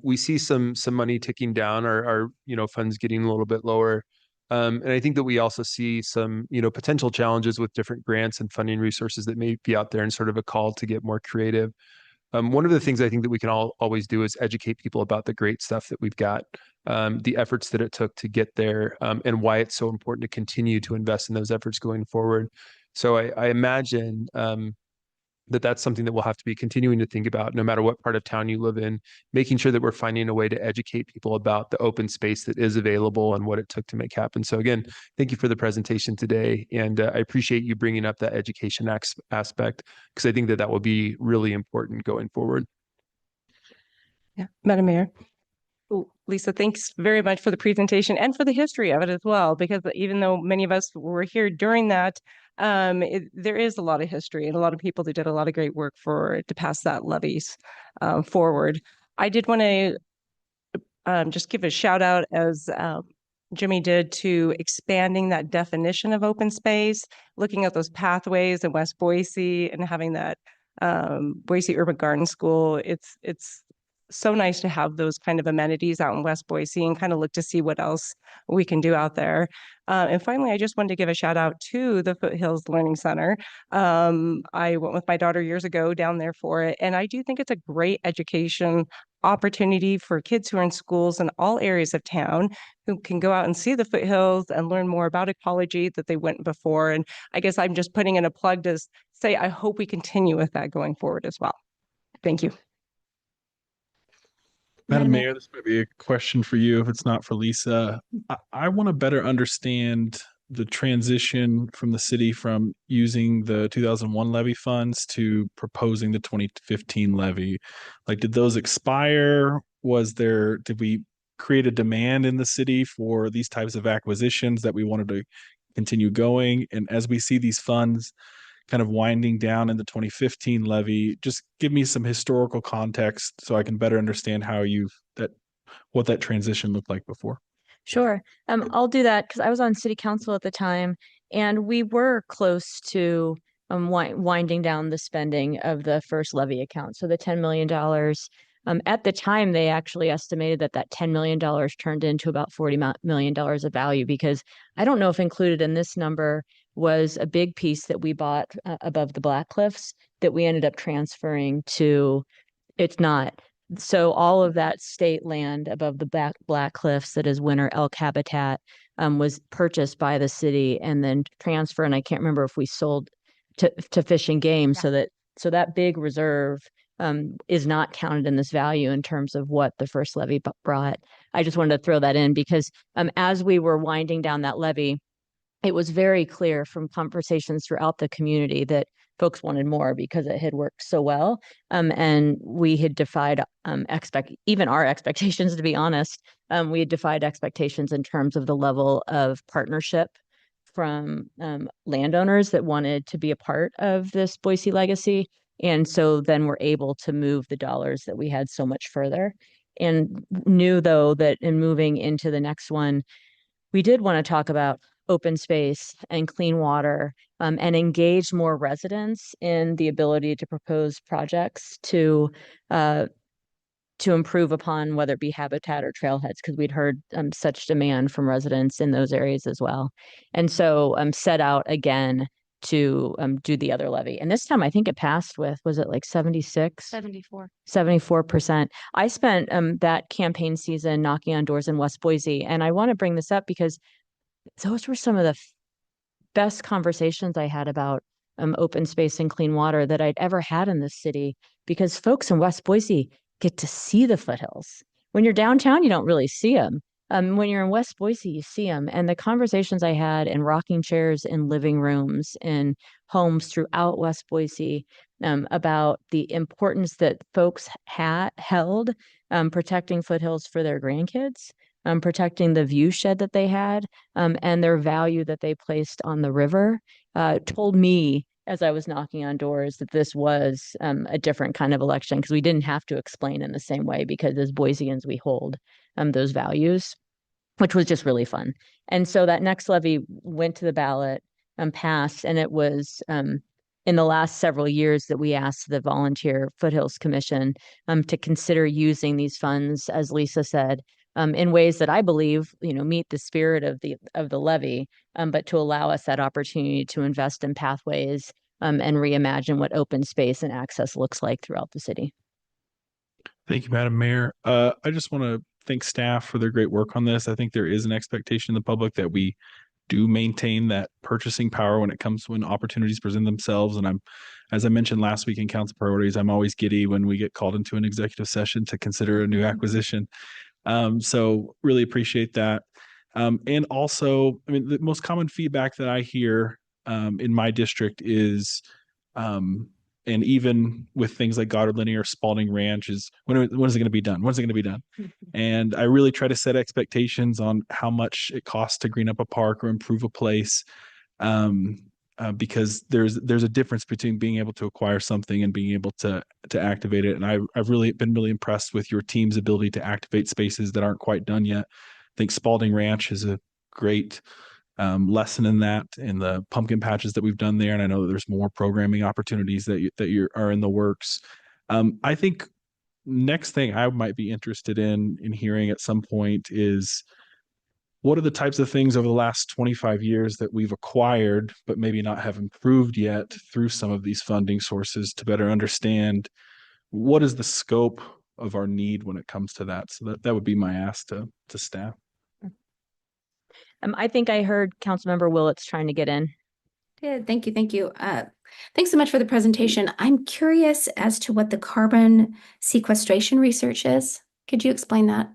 we see some money ticking down, our funds getting a little bit lower. And I think that we also see some, potential challenges with different grants and funding resources that may be out there, and sort of a call to get more creative. One of the things I think that we can always do is educate people about the great stuff that we've got, the efforts that it took to get there, and why it's so important to continue to invest in those efforts going forward. So I imagine that's something that we'll have to be continuing to think about, no matter what part of town you live in, making sure that we're finding a way to educate people about the open space that is available and what it took to make happen. So again, thank you for the presentation today. And I appreciate you bringing up that education aspect, because I think that will be really important going forward. Yeah, Madam Mayor. Lisa, thanks very much for the presentation and for the history of it as well, because even though many of us were here during that, there is a lot of history and a lot of people that did a lot of great work to pass that levies forward. I did want to just give a shout out, as Jimmy did, to expanding that definition of open space, looking at those pathways in West Boise and having that Boise Urban Garden School. It's so nice to have those kind of amenities out in West Boise and kind of look to see what else we can do out there. And finally, I just wanted to give a shout out to the Foothills Learning Center. I went with my daughter years ago down there for it, and I do think it's a great education opportunity for kids who are in schools in all areas of town, who can go out and see the foothills and learn more about ecology that they wouldn't before. And I guess I'm just putting in a plug to say I hope we continue with that going forward as well. Thank you. Madam Mayor, this might be a question for you if it's not for Lisa. I want to better understand the transition from the city from using the 2001 levy funds to proposing the 2015 levy. Like, did those expire? Did we create a demand in the city for these types of acquisitions that we wanted to continue going? And as we see these funds kind of winding down in the 2015 levy, just give me some historical context so I can better understand what that transition looked like before. Sure. I'll do that because I was on city council at the time, and we were close to winding down the spending of the first levy account. So the $10 million. At the time, they actually estimated that $10 million turned into about $40 million of value, because I don't know if included in this number was a big piece that we bought above the Black Cliffs that we ended up transferring to. It's not. So all of that state land above the Black Cliffs that is winter elk habitat was purchased by the city and then transferred. And I can't remember if we sold to Fish and Game. Yeah. So that big reserve is not counted in this value in terms of what the first levy brought. I just wanted to throw that in because as we were winding down that levy, it was very clear from conversations throughout the community that folks wanted more because it had worked so well. And we had defied even our expectations, to be honest. We had defied expectations in terms of the level of partnership from landowners that wanted to be a part of this Boise legacy. And so then we're able to move the dollars that we had so much further, and knew, though, that in moving into the next one, we did want to talk about open space and clean water, and engage more residents in the ability to propose projects to improve upon whether it be habitat or trailheads, because we'd heard such demand from residents in those areas as well. And so set out again to do the other levy. And this time I think it passed with, was it like 76? 74. 74%. I spent that campaign season knocking on doors in West Boise. And I want to bring this up because those were some of the best conversations I had about open space and clean water that I'd ever had in this city, because folks in West Boise get to see the foothills. When you're downtown, you don't really see them. When you're in West Boise, you see them. And the conversations I had in rocking chairs in living rooms in homes throughout West Boise about the importance that folks had held protecting foothills for their grandkids, protecting the view shed that they had, and their value that they placed on the river, told me as I was knocking on doors that this was a different kind of election, because we didn't have to explain in the same way, because as Boiseans, we hold those values, which was just really fun. And so that next levy went to the ballot and passed, and it was in the last several years that we asked the Volunteer Foothills Commission to consider using these funds, as Lisa said, in ways that I believe, meet the spirit of the levy, but to allow us that opportunity to invest in pathways and reimagine what open space and access looks like throughout the city. Thank you, Madam Mayor. I just want to thank staff for their great work on this. I think there is an expectation in the public that we do maintain that purchasing power when opportunities present themselves. And as I mentioned last week in council priorities, I'm always giddy when we get called into an executive session to consider a new acquisition. So really appreciate that. And also, I mean, the most common feedback that I hear in my district is, and even with things like Goddard Linear, Spalding Ranch, is when is it going to be done? When's it going to be done? And I really try to set expectations on how much it costs to green up a park or improve a place, because there's a difference between being able to acquire something and being able to activate it. And I've really been really impressed with your team's ability to activate spaces that aren't quite done yet. I think Spalding Ranch is a great lesson in that, in the pumpkin patches that we've done there. And I know that there's more programming opportunities that are in the works. I think next thing I might be interested in hearing at some point is, what are the types of things over the last 25 years that we've acquired, but maybe not have improved yet through some of these funding sources, to better understand what is the scope of our need when it comes to that. So that would be my ask to staff. I think I heard Councilmember Willits trying to get in. Good. Thank you. Thank you. Thanks so much for the presentation. I'm curious as to what the carbon sequestration research is. Could you explain that?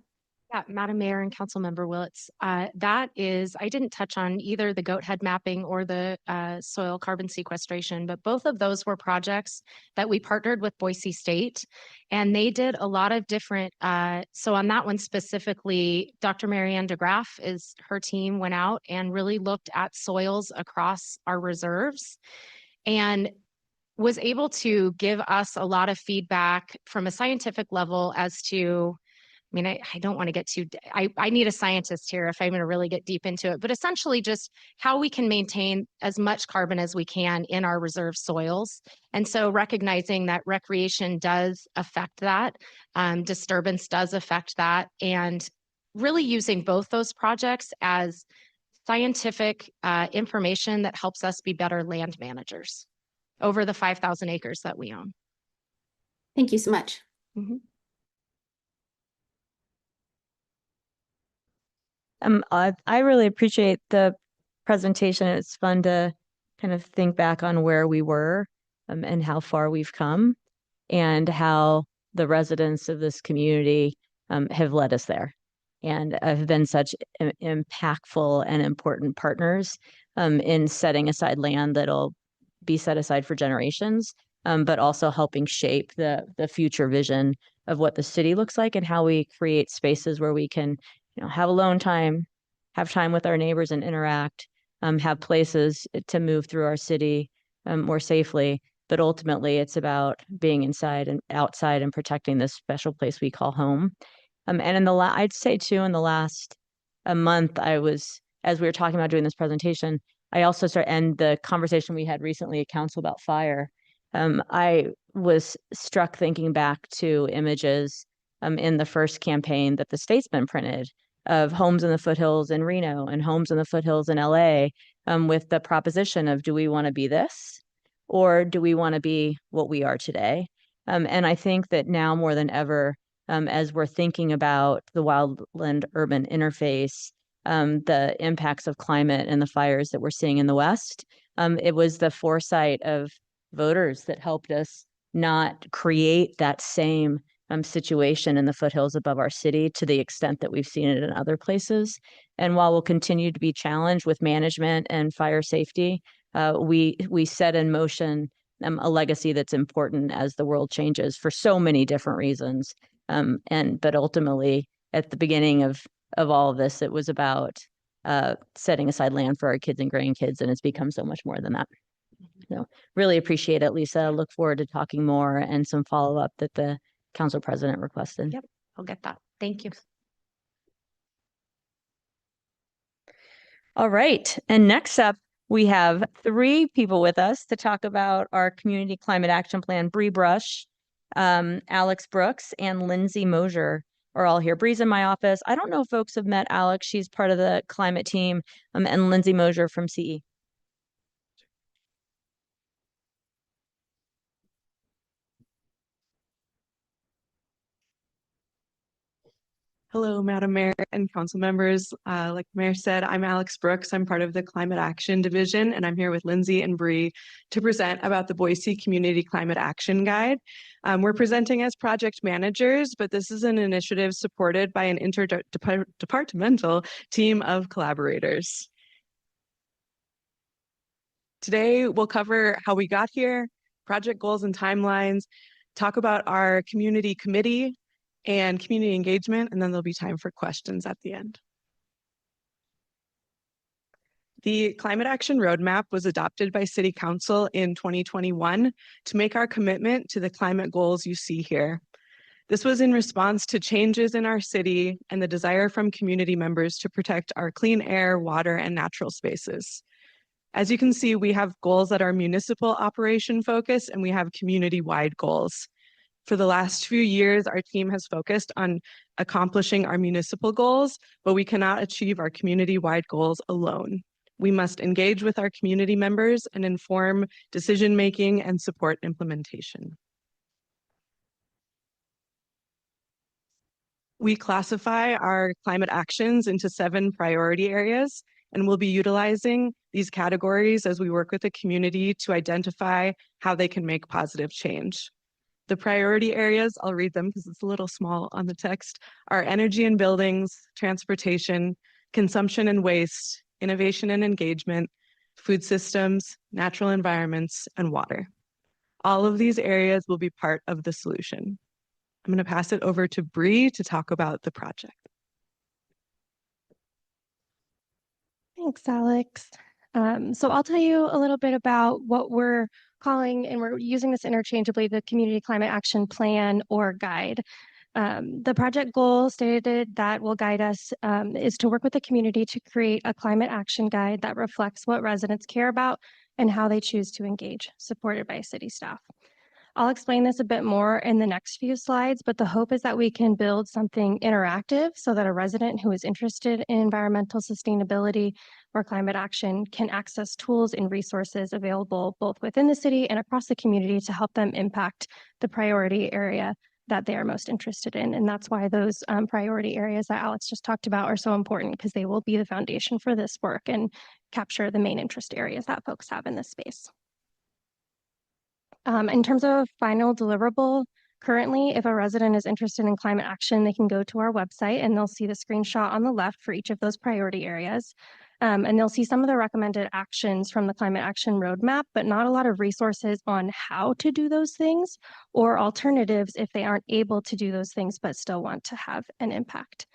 Yeah, Madam Mayor and Councilmember Willits, that is, I didn't touch on either the goat head mapping or the soil carbon sequestration, but both of those were projects that we partnered with Boise State, and they did a lot of different, so on that one specifically, Dr. Marianne DeGraff, her team went out and really looked at soils across our reserves and was able to give us a lot of feedback from a scientific level as to, I mean, I don't want to get I need a scientist here if I'm going to really get deep into it, but essentially just how we can maintain as much carbon as we can in our reserve soils. And so recognizing that recreation does affect that, disturbance does affect that, and really using both those projects as scientific information that helps us be better land managers over the 5,000 acres that we own. Thank you so much. Mm-hmm. I really appreciate the presentation. It's fun to kind of think back on where we were and how far we've come, and how the residents of this community have led us there, and have been such impactful and important partners in setting aside land that'll be set aside for generations, but also helping shape the future vision of what the city looks like, and how we create spaces where we can have alone time, have time with our neighbors and interact, have places to move through our city more safely. But ultimately, it's about being inside and outside and protecting this special place we call home. And I'd say too, in the last month, as we were talking about doing this presentation, I also and the conversation we had recently at council about fire, I was struck thinking back to images in the first campaign that the Statesman printed of homes in the foothills in Reno and homes in the foothills in LA, with the proposition of, do we want to be this, or do we want to be what we are today? And I think that now more than ever, as we're thinking about the wildland urban interface, the impacts of climate and the fires that we're seeing in the West, it was the foresight of voters that helped us not create that same situation in the foothills above our city to the extent that we've seen it in other places. And while we'll continue to be challenged with management and fire safety, we set in motion a legacy that's important as the world changes for so many different reasons. But ultimately, at the beginning of all of this, it was about setting aside land for our kids and grandkids, and it's become so much more than that. So really appreciate it, Lisa. Look forward to talking more and some follow-up that the council president requested. Yep, I'll get that. Thank you. All right. And next up, we have 3 people with us to talk about our community climate action plan. Bree Brush, Alex Brooks, and Lindsay Mosier are all here. Bree's in my office. I don't know if folks have met Alex. She's part of the climate team, and Lindsay Mosier from CE. Hello, Madam Mayor and council members. Like the Mayor said, I'm Alex Brooks. I'm part of the Climate Action Division, and I'm here with Lindsay and Bree to present about the Boise Community Climate Action Guide. We're presenting as project managers, but this is an initiative supported by an interdepartmental team of collaborators. Today, we'll cover how we got here, project goals and timelines, talk about our community committee, and community engagement, and then there'll be time for questions at the end. The Climate Action Roadmap was adopted by City Council in 2021 to make our commitment to the climate goals you see here. This was in response to changes in our city and the desire from community members to protect our clean air, water, and natural spaces. As you can see, we have goals that are municipal operation focused, and we have community-wide goals. For the last few years, our team has focused on accomplishing our municipal goals, but we cannot achieve our community-wide goals alone. We must engage with our community members and inform decision-making and support implementation. We classify our climate actions into 7 priority areas, and we'll be utilizing these categories as we work with the community to identify how they can make positive change. The priority areas, I'll read them because it's a little small on the text, are energy and buildings, transportation, consumption and waste, innovation and engagement, food systems, natural environments, and water. All of these areas will be part of the solution. I'm going to pass it over to Bree to talk about the project. Thanks, Alex. So I'll tell you a little bit about what we're calling, and we're using this interchangeably, the Community Climate Action Plan or Guide. The project goal stated that will guide us is to work with the community to create a climate action guide that reflects what residents care about and how they choose to engage, supported by city staff. I'll explain this a bit more in the next few slides, but the hope is that we can build something interactive so that a resident who is interested in environmental sustainability or climate action can access tools and resources available both within the city and across the community to help them impact the priority area that they are most interested in. And that's why those priority areas that Alex just talked about are so important, because they will be the foundation for this work and capture the main interest areas that folks have in this space. In terms of final deliverable, currently, if a resident is interested in climate action, they can go to our website and they'll see the screenshot on the left for each of those priority areas. And they'll see some of the recommended actions from the Climate Action Roadmap, but not a lot of resources on how to do those things or alternatives if they aren't able to do those things but still want to have an impact.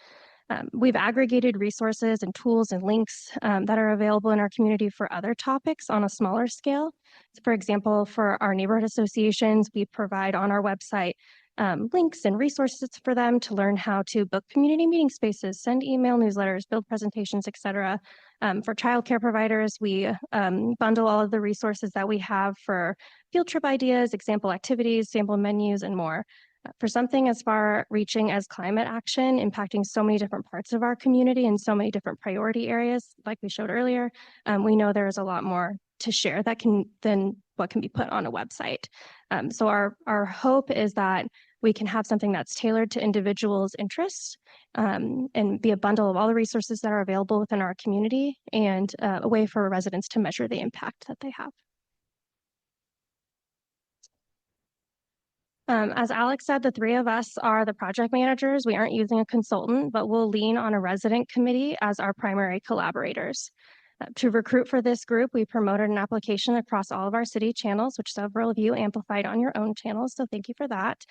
We've aggregated resources and tools and links that are available in our community for other topics on a smaller scale. So for example, for our neighborhood associations, we provide on our website links and resources for them to learn how to book community meeting spaces, send email newsletters, build presentations, etc. For childcare providers, we bundle all of the resources that we have for field trip ideas, example activities, sample menus, and more. For something as far reaching as climate action, impacting so many different parts of our community and so many different priority areas, like we showed earlier, we know there is a lot more to share than what can be put on a website. So our hope is that we can have something that's tailored to individuals' interests, and be a bundle of all the resources that are available within our community, and a way for residents to measure the impact that they have. As Alex said, the three of us are the project managers. We aren't using a consultant, but we'll lean on a resident committee as our primary collaborators. To recruit for this group, we promoted an application across all of our city channels, which several of you amplified on your own channels, so thank you for that.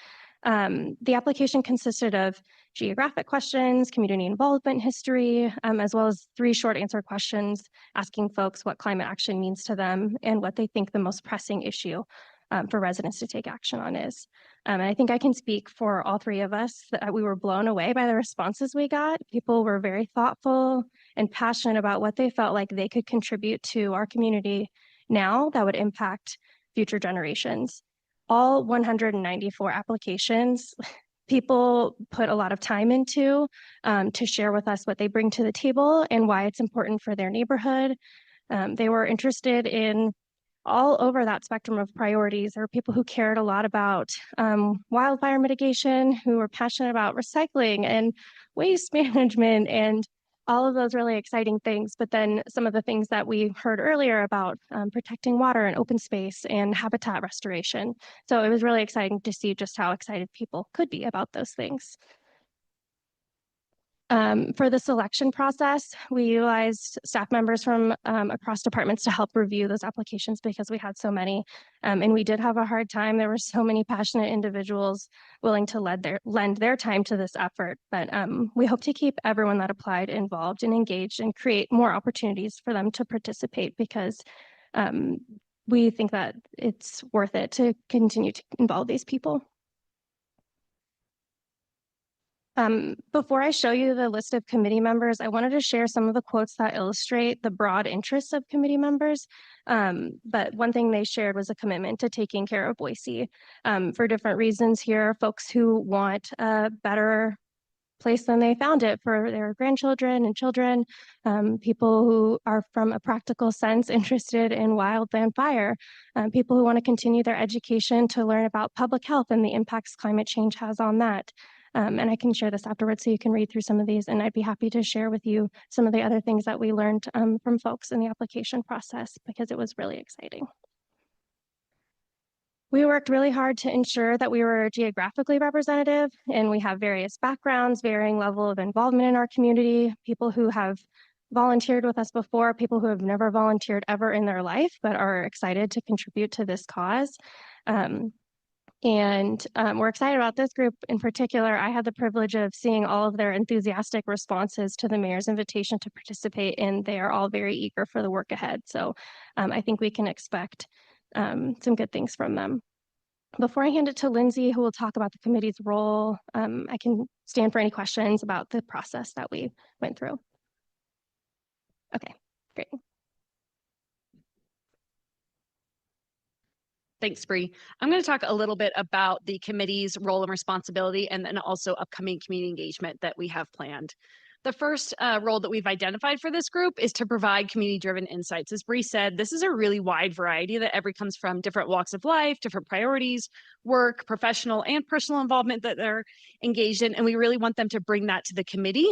The application consisted of geographic questions, community involvement history, as well as 3 short answer questions asking folks what climate action means to them and what they think the most pressing issue for residents to take action on is. And I think I can speak for all 3 of us that we were blown away by the responses we got. People were very thoughtful and passionate about what they felt like they could contribute to our community now that would impact future generations. All 194 applications, people put a lot of time into to share with us what they bring to the table and why it's important for their neighborhood. They were interested in all over that spectrum of priorities. There were people who cared a lot about wildfire mitigation, who were passionate about recycling and waste management and all of those really exciting things. But then some of the things that we heard earlier about protecting water and open space and habitat restoration. So it was really exciting to see just how excited people could be about those things. For the selection process, we utilized staff members from across departments to help review those applications because we had so many. And we did have a hard time. There were so many passionate individuals willing to lend their time to this effort. But we hope to keep everyone that applied involved and engaged and create more opportunities for them to participate because we think that it's worth it to continue to involve these people. Before I show you the list of committee members, I wanted to share some of the quotes that illustrate the broad interests of committee members. But one thing they shared was a commitment to taking care of Boise for different reasons here. Folks who want a better place than they found it for their grandchildren and children, people who are from a practical sense interested in wildland fire, people who want to continue their education to learn about public health and the impacts climate change has on that. And I can share this afterwards so you can read through some of these, and I'd be happy to share with you some of the other things that we learned from folks in the application process because it was really exciting. We worked really hard to ensure that we were geographically representative, and we have various backgrounds, varying level of involvement in our community, people who have volunteered with us before, people who have never volunteered ever in their life, but are excited to contribute to this cause. We're excited about this group in particular. I had the privilege of seeing all of their enthusiastic responses to the mayor's invitation to participate, and they are all very eager for the work ahead. So I think we can expect some good things from them. Before I hand it to Lindsay, who will talk about the committee's role, I can stand for any questions about the process that we went through. Okay, great. Thanks, Bree. I'm going to talk a little bit about the committee's role and responsibility and then also upcoming community engagement that we have planned. The first role that we've identified for this group is to provide community-driven insights. As Bree said, this is a really wide variety that comes from different walks of life, different priorities, work, professional and personal involvement that they're engaged in, and we really want them to bring that to the committee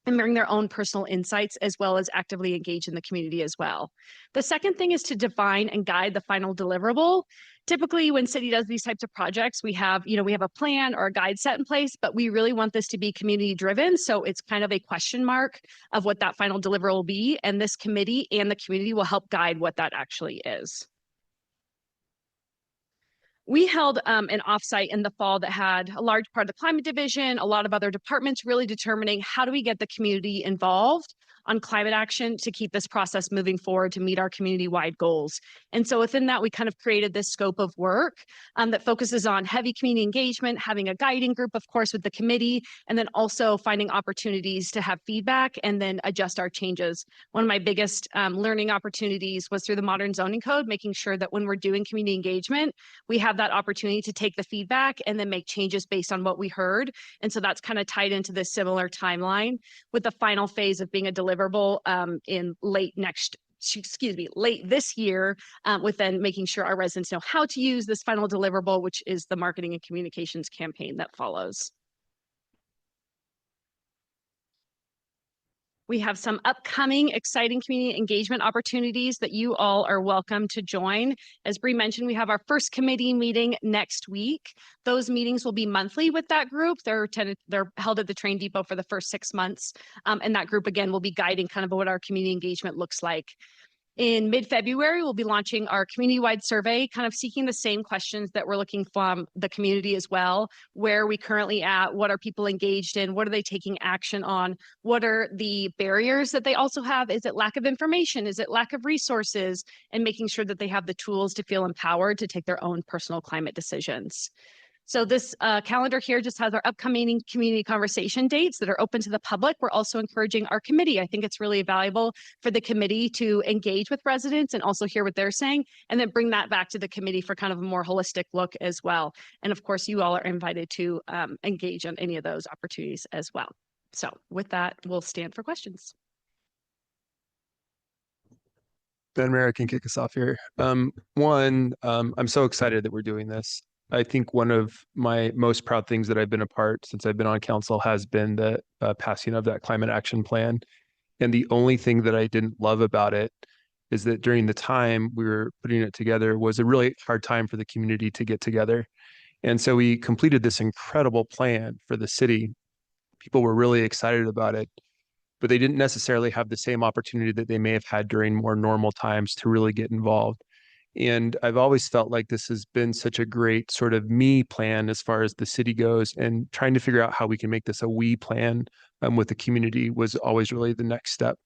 and bring their own personal insights as well as actively engage in the community as well. The second thing is to define and guide the final deliverable. Typically, when city does these types of projects, we have a plan or a guide set in place, but we really want this to be community driven. So it's kind of a question mark of what that final deliverable will be. And this committee and the community will help guide what that actually is. We held an offsite in the fall that had a large part of the climate division, a lot of other departments really determining how do we get the community involved on climate action to keep this process moving forward to meet our community-wide goals. And so within that, we kind of created this scope of work that focuses on heavy community engagement, having a guiding group, of course, with the committee, and then also finding opportunities to have feedback and then adjust our changes. One of my biggest learning opportunities was through the modern zoning code, making sure that when we're doing community engagement, we have that opportunity to take the feedback and then make changes based on what we heard. And so that's kind of tied into this similar timeline, with the final phase of being a deliverable in late this year, with then making sure our residents know how to use this final deliverable, which is the marketing and communications campaign that follows. We have some upcoming exciting community engagement opportunities that you all are welcome to join. As Bree mentioned, we have our first committee meeting next week. Those meetings will be monthly with that group. They're held at the Train Depot for the first 6 months. And that group, again, will be guiding kind of what our community engagement looks like. In mid-February, we'll be launching our community-wide survey, kind of seeking the same questions that we're looking from the community as well. Where are we currently at? What are people engaged in? What are they taking action on? What are the barriers that they also have? Is it lack of information? Is it lack of resources? And making sure that they have the tools to feel empowered to take their own personal climate decisions. So this calendar here just has our upcoming community conversation dates that are open to the public. We're also encouraging our committee. I think it's really valuable for the committee to engage with residents and also hear what they're saying, and then bring that back to the committee for kind of a more holistic look as well. And of course, you all are invited to engage on any of those opportunities as well. So with that, we'll stand for questions. Ben Mayer can kick us off here. I'm so excited that we're doing this. I think one of my most proud things that I've been a part since I've been on council has been the passing of that climate action plan. And the only thing that I didn't love about it is that during the time we were putting it together was a really hard time for the community to get together. And so we completed this incredible plan for the city. People were really excited about it, but they didn't necessarily have the same opportunity that they may have had during more normal times to really get involved. And I've always felt like this has been such a great sort of me plan as far as the city goes, and trying to figure out how we can make this a we plan with the community was always really the next step.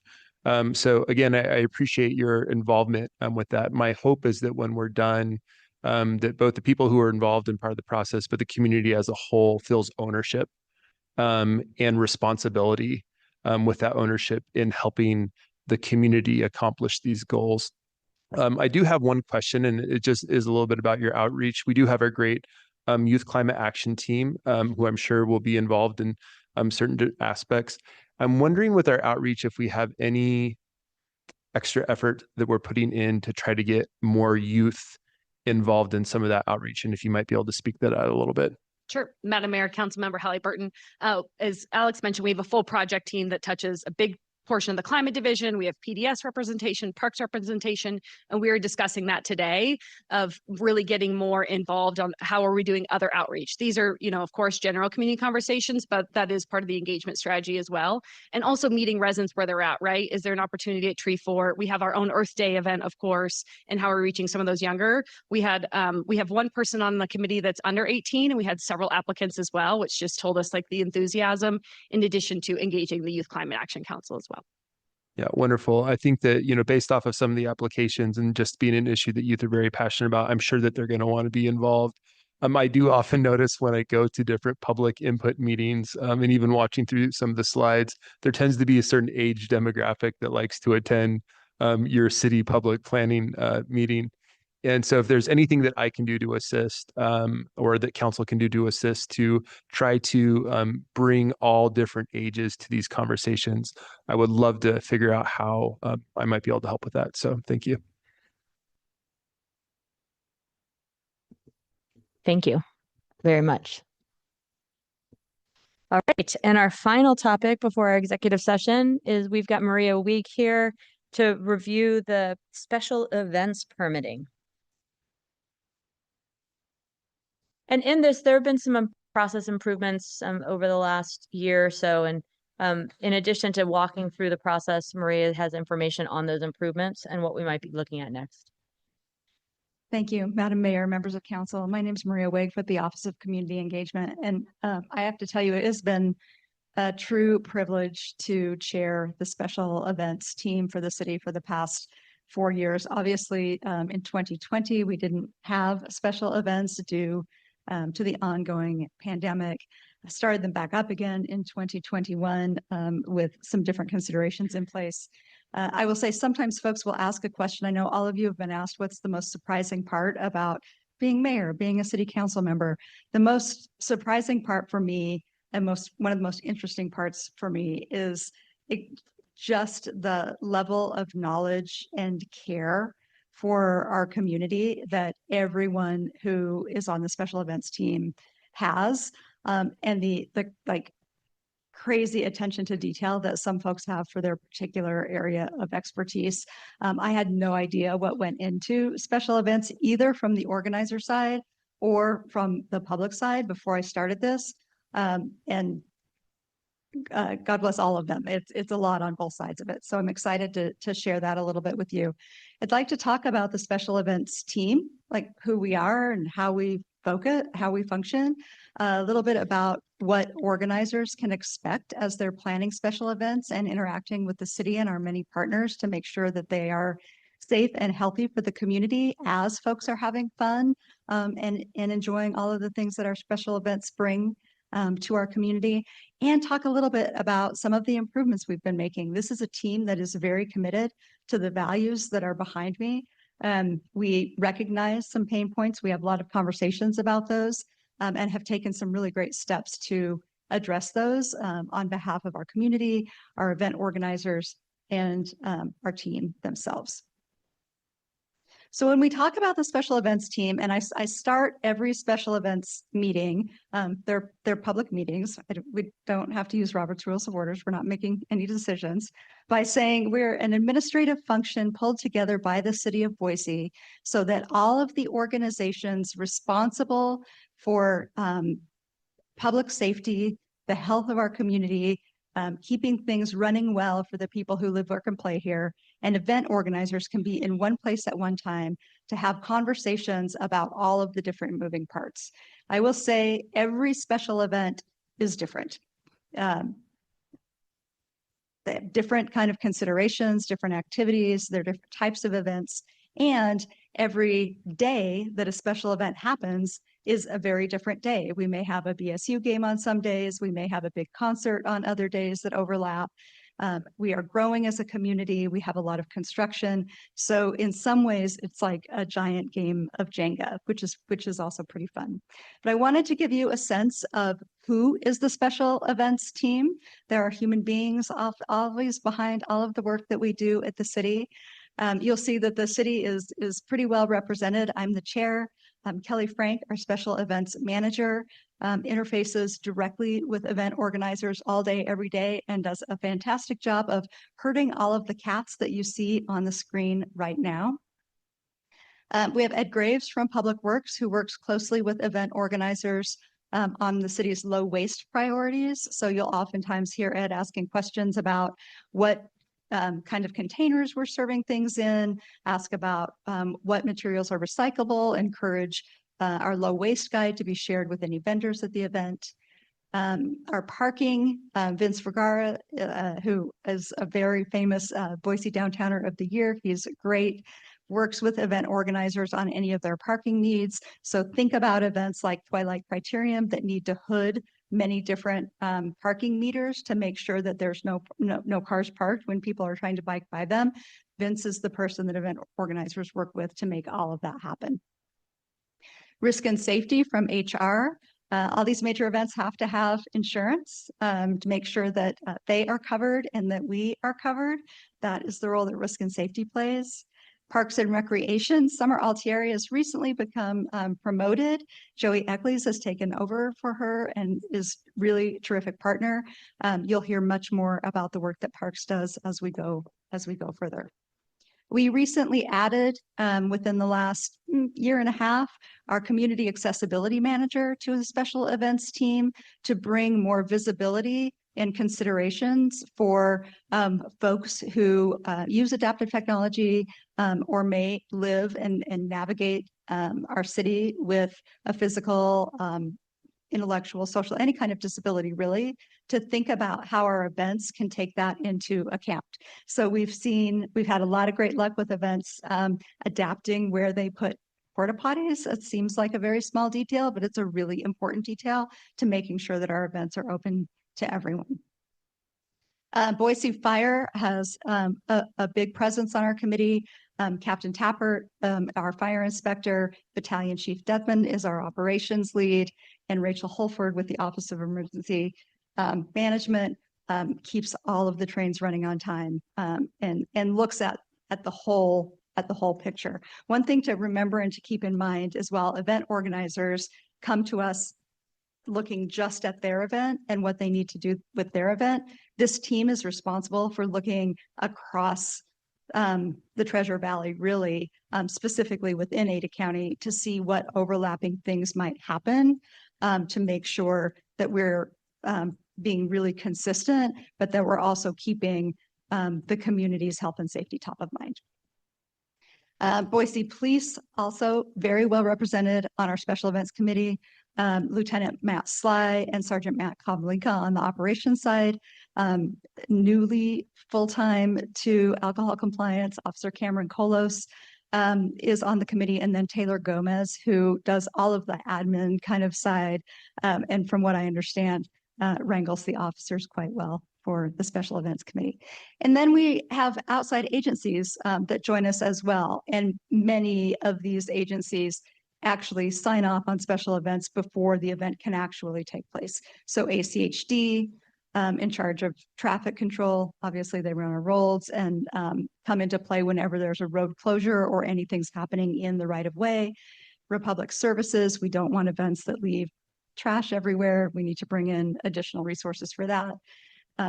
So again, I appreciate your involvement with that. My hope is that when we're done, that both the people who are involved in part of the process, but the community as a whole feels ownership and responsibility with that ownership in helping the community accomplish these goals. I do have one question, and it just is a little bit about your outreach. We do have our great youth climate action team, who I'm sure will be involved in certain aspects. I'm wondering with our outreach if we have any extra effort that we're putting in to try to get more youth involved in some of that outreach, and if you might be able to speak that out a little bit. Sure. Madam Mayor, Councilmember Halliburton. As Alex mentioned, we have a full project team that touches a big portion of the climate division. We have PDS representation, parks representation, and we are discussing that today of really getting more involved on how are we doing other outreach. These are, of course, general community conversations, but that is part of the engagement strategy as well. And also meeting residents where they're at, right? Is there an opportunity at Tree Fort? We have our own Earth Day event, of course, and how we're reaching some of those younger. We have one person on the committee that's under 18, and we had several applicants as well, which just told us like the enthusiasm in addition to engaging the Youth Climate Action Council as well. Yeah, wonderful. I think that, based off of some of the applications and just being an issue that youth are very passionate about, I'm sure that they're going to want to be involved. I do often notice when I go to different public input meetings, and even watching through some of the slides, there tends to be a certain age demographic that likes to attend your city public planning meeting. And so if there's anything that I can do to assist, or that council can do to assist to try to bring all different ages to these conversations, I would love to figure out how I might be able to help with that. So thank you. Thank you very much. All right. And our final topic before our executive session is we've got Maria Week here to review the special events permitting. And in this, there have been some process improvements over the last year or so. And in addition to walking through the process, Maria has information on those improvements and what we might be looking at next. Thank you, Madam Mayor, members of council. My name is Maria Wig with the Office of Community Engagement. And I have to tell you, it has been a true privilege to chair the special events team for the city for the past 4 years. Obviously, in 2020, we didn't have special events due to the ongoing pandemic. I started them back up again in 2021 with some different considerations in place. I will say sometimes folks will ask a question. I know all of you have been asked what's the most surprising part about being mayor, being a city council member. The most surprising part for me and one of the most interesting parts for me is just the level of knowledge and care for our community that everyone who is on the special events team has, and the like crazy attention to detail that some folks have for their particular area of expertise. I had no idea what went into special events, either from the organizer side or from the public side before I started this. And God bless all of them. It's a lot on both sides of it. So I'm excited to share that a little bit with you. I'd like to talk about the special events team, like who we are and how we focus, how we function, a little bit about what organizers can expect as they're planning special events and interacting with the city and our many partners to make sure that they are safe and healthy for the community as folks are having fun and enjoying all of the things that our special events bring to our community, and talk a little bit about some of the improvements we've been making. This is a team that is very committed to the values that are behind me. We recognize some pain points. We have a lot of conversations about those and have taken some really great steps to address those on behalf of our community, our event organizers, and our team themselves. So when we talk about the special events team, and I start every special events meeting, they're public meetings. We don't have to use Robert's Rules of Orders. We're not making any decisions, by saying we're an administrative function pulled together by the city of Boise so that all of the organizations responsible for public safety, the health of our community, keeping things running well for the people who live, work, and play here, and event organizers can be in one place at one time to have conversations about all of the different moving parts. I will say every special event is different. They have different kind of considerations, different activities, there are different types of events, and every day that a special event happens is a very different day. We may have a BSU game on some days, we may have a big concert on other days that overlap. We are growing as a community. We have a lot of construction. So in some ways, it's like a giant game of Jenga, which is also pretty fun. But I wanted to give you a sense of who is the special events team. There are human beings always behind all of the work that we do at the city. You'll see that the city is pretty well represented. I'm the chair. Kelly Frank, our special events manager, interfaces directly with event organizers all day, every day, and does a fantastic job of herding all of the cats that you see on the screen right now. We have Ed Graves from Public Works, who works closely with event organizers on the city's low waste priorities. So you'll oftentimes hear Ed asking questions about what kind of containers we're serving things in, ask about what materials are recyclable, encourage our low waste guide to be shared with any vendors at the event. Our parking, Vince Vergara, who is a very famous Boise Downtowner of the Year. He's great, works with event organizers on any of their parking needs. So think about events like Twilight Criterium that need to hood many different parking meters to make sure that there's no cars parked when people are trying to bike by them. Vince is the person that event organizers work with to make all of that happen. Risk and safety from HR. All these major events have to have insurance to make sure that they are covered and that we are covered. That is the role that risk and safety plays. Parks and Recreation, Summer Altieri has recently become promoted. Joey Eccles has taken over for her and is really a terrific partner. You'll hear much more about the work that Parks does as we go further. We recently added, within the last year and a half, our community accessibility manager to the special events team to bring more visibility and considerations for folks who use adaptive technology or may live and navigate our city with a physical intellectual, social, any kind of disability really, to think about how our events can take that into account. So we've had a lot of great luck with events adapting where they put porta potties. It seems like a very small detail, but it's a really important detail to making sure that our events are open to everyone. Boise Fire has a big presence on our committee. Captain Tappert, our fire inspector, Battalion Chief Deathman is our operations lead, and Rachel Holford with the Office of Emergency Management keeps all of the trains running on time and looks at the whole picture. One thing to remember and to keep in mind as well, event organizers come to us looking just at their event and what they need to do with their event. This team is responsible for looking across the Treasure Valley, really, specifically within Ada County, to see what overlapping things might happen, to make sure that we're being really consistent, but that we're also keeping the community's health and safety top of mind. Boise Police also very well represented on our special events committee. Lieutenant Matt Sly and Sergeant Matt Koblinka on the operations side. Newly full-time to alcohol compliance, Officer Cameron Kolos is on the committee, and then Taylor Gomez, who does all of the admin kind of side, and from what I understand, wrangles the officers quite well for the special events committee. And then we have outside agencies that join us as well, and many of these agencies actually sign off on special events before the event can actually take place. So ACHD, in charge of traffic control, obviously they run our roads and come into play whenever there's a road closure or anything's happening in the right of way. Republic Services, we don't want events that leave trash everywhere. We need to bring in additional resources for that.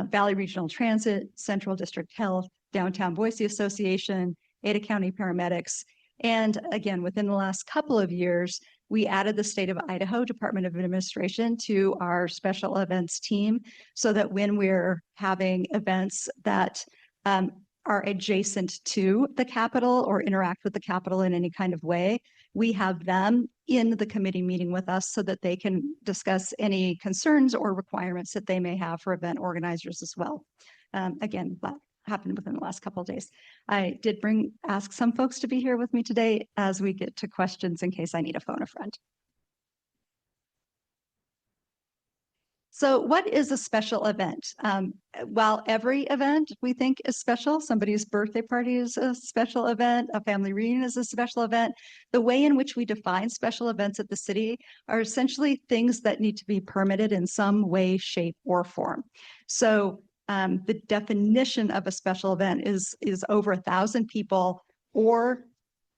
Valley Regional Transit, Central District Health, Downtown Boise Association, Ada County Paramedics. And again, within the last couple of years, we added the State of Idaho Department of Administration to our special events team so that when we're having events that are adjacent to the Capitol or interact with the Capitol in any kind of way, we have them in the committee meeting with us so that they can discuss any concerns or requirements that they may have for event organizers as well. Again, that happened within the last couple of days. I did ask some folks to be here with me today as we get to questions in case I need to phone a friend. So what is a special event? While every event we think is special, somebody's birthday party is a special event, a family reunion is a special event, the way in which we define special events at the city are essentially things that need to be permitted in some way, shape, or form. So the definition of a special event is over 1,000 people or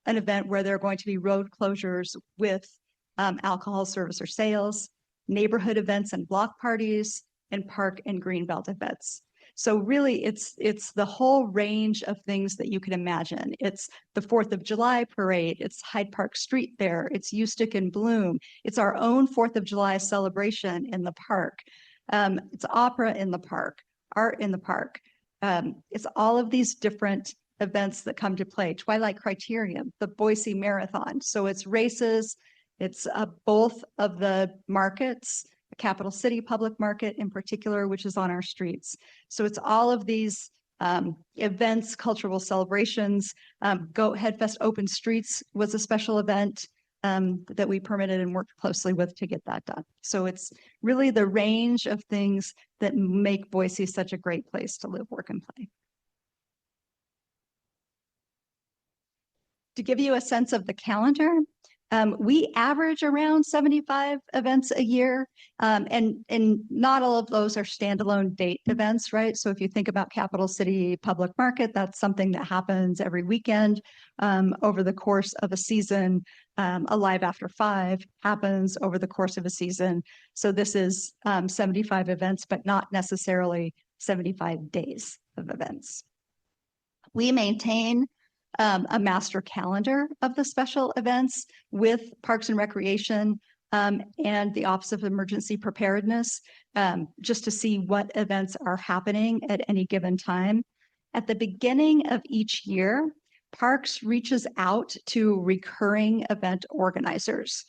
an event where there are going to be road closures with alcohol service or sales, neighborhood events and block parties, and park and greenbelt events. So really it's the whole range of things that you can imagine. It's the 4th of July parade, it's Hyde Park Street Fair, it's You Stick and Bloom, it's our own 4th of July celebration in the park, it's opera in the park, art in the park. It's all of these different events that come to play. Twilight Criterium, the Boise Marathon. So it's races, it's both of the markets, the Capital City Public Market in particular, which is on our streets. So it's all of these events, cultural celebrations. Goat Headfest Open Streets was a special event that we permitted and worked closely with to get that done. So it's really the range of things that make Boise such a great place to live, work, and play. To give you a sense of the calendar, we average around 75 events a year, and not all of those are standalone date events, right? So if you think about Capital City Public Market, that's something that happens every weekend over the course of a season. Alive After 5 happens over the course of a season. So this is 75 events, but not necessarily 75 days of events. We maintain a master calendar of the special events with Parks and Recreation and the Office of Emergency Preparedness, just to see what events are happening at any given time. At the beginning of each year, Parks reaches out to recurring event organizers.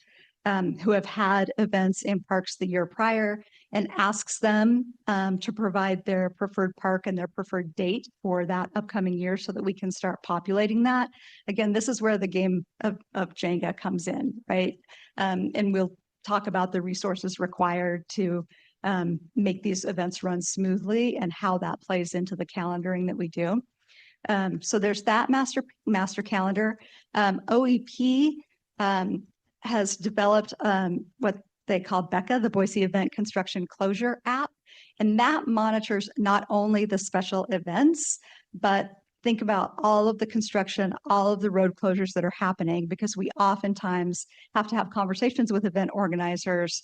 who have had events in parks the year prior and asks them to provide their preferred park and their preferred date for that upcoming year so that we can start populating that. Again, this is where the game of Jenga comes in, right? And we'll talk about the resources required to make these events run smoothly and how that plays into the calendaring that we do. So there's that master calendar. OEP has developed what they call Becca, the Boise Event Construction Closure app. And that monitors not only the special events, but think about all of the construction, all of the road closures that are happening, because we oftentimes have to have conversations with event organizers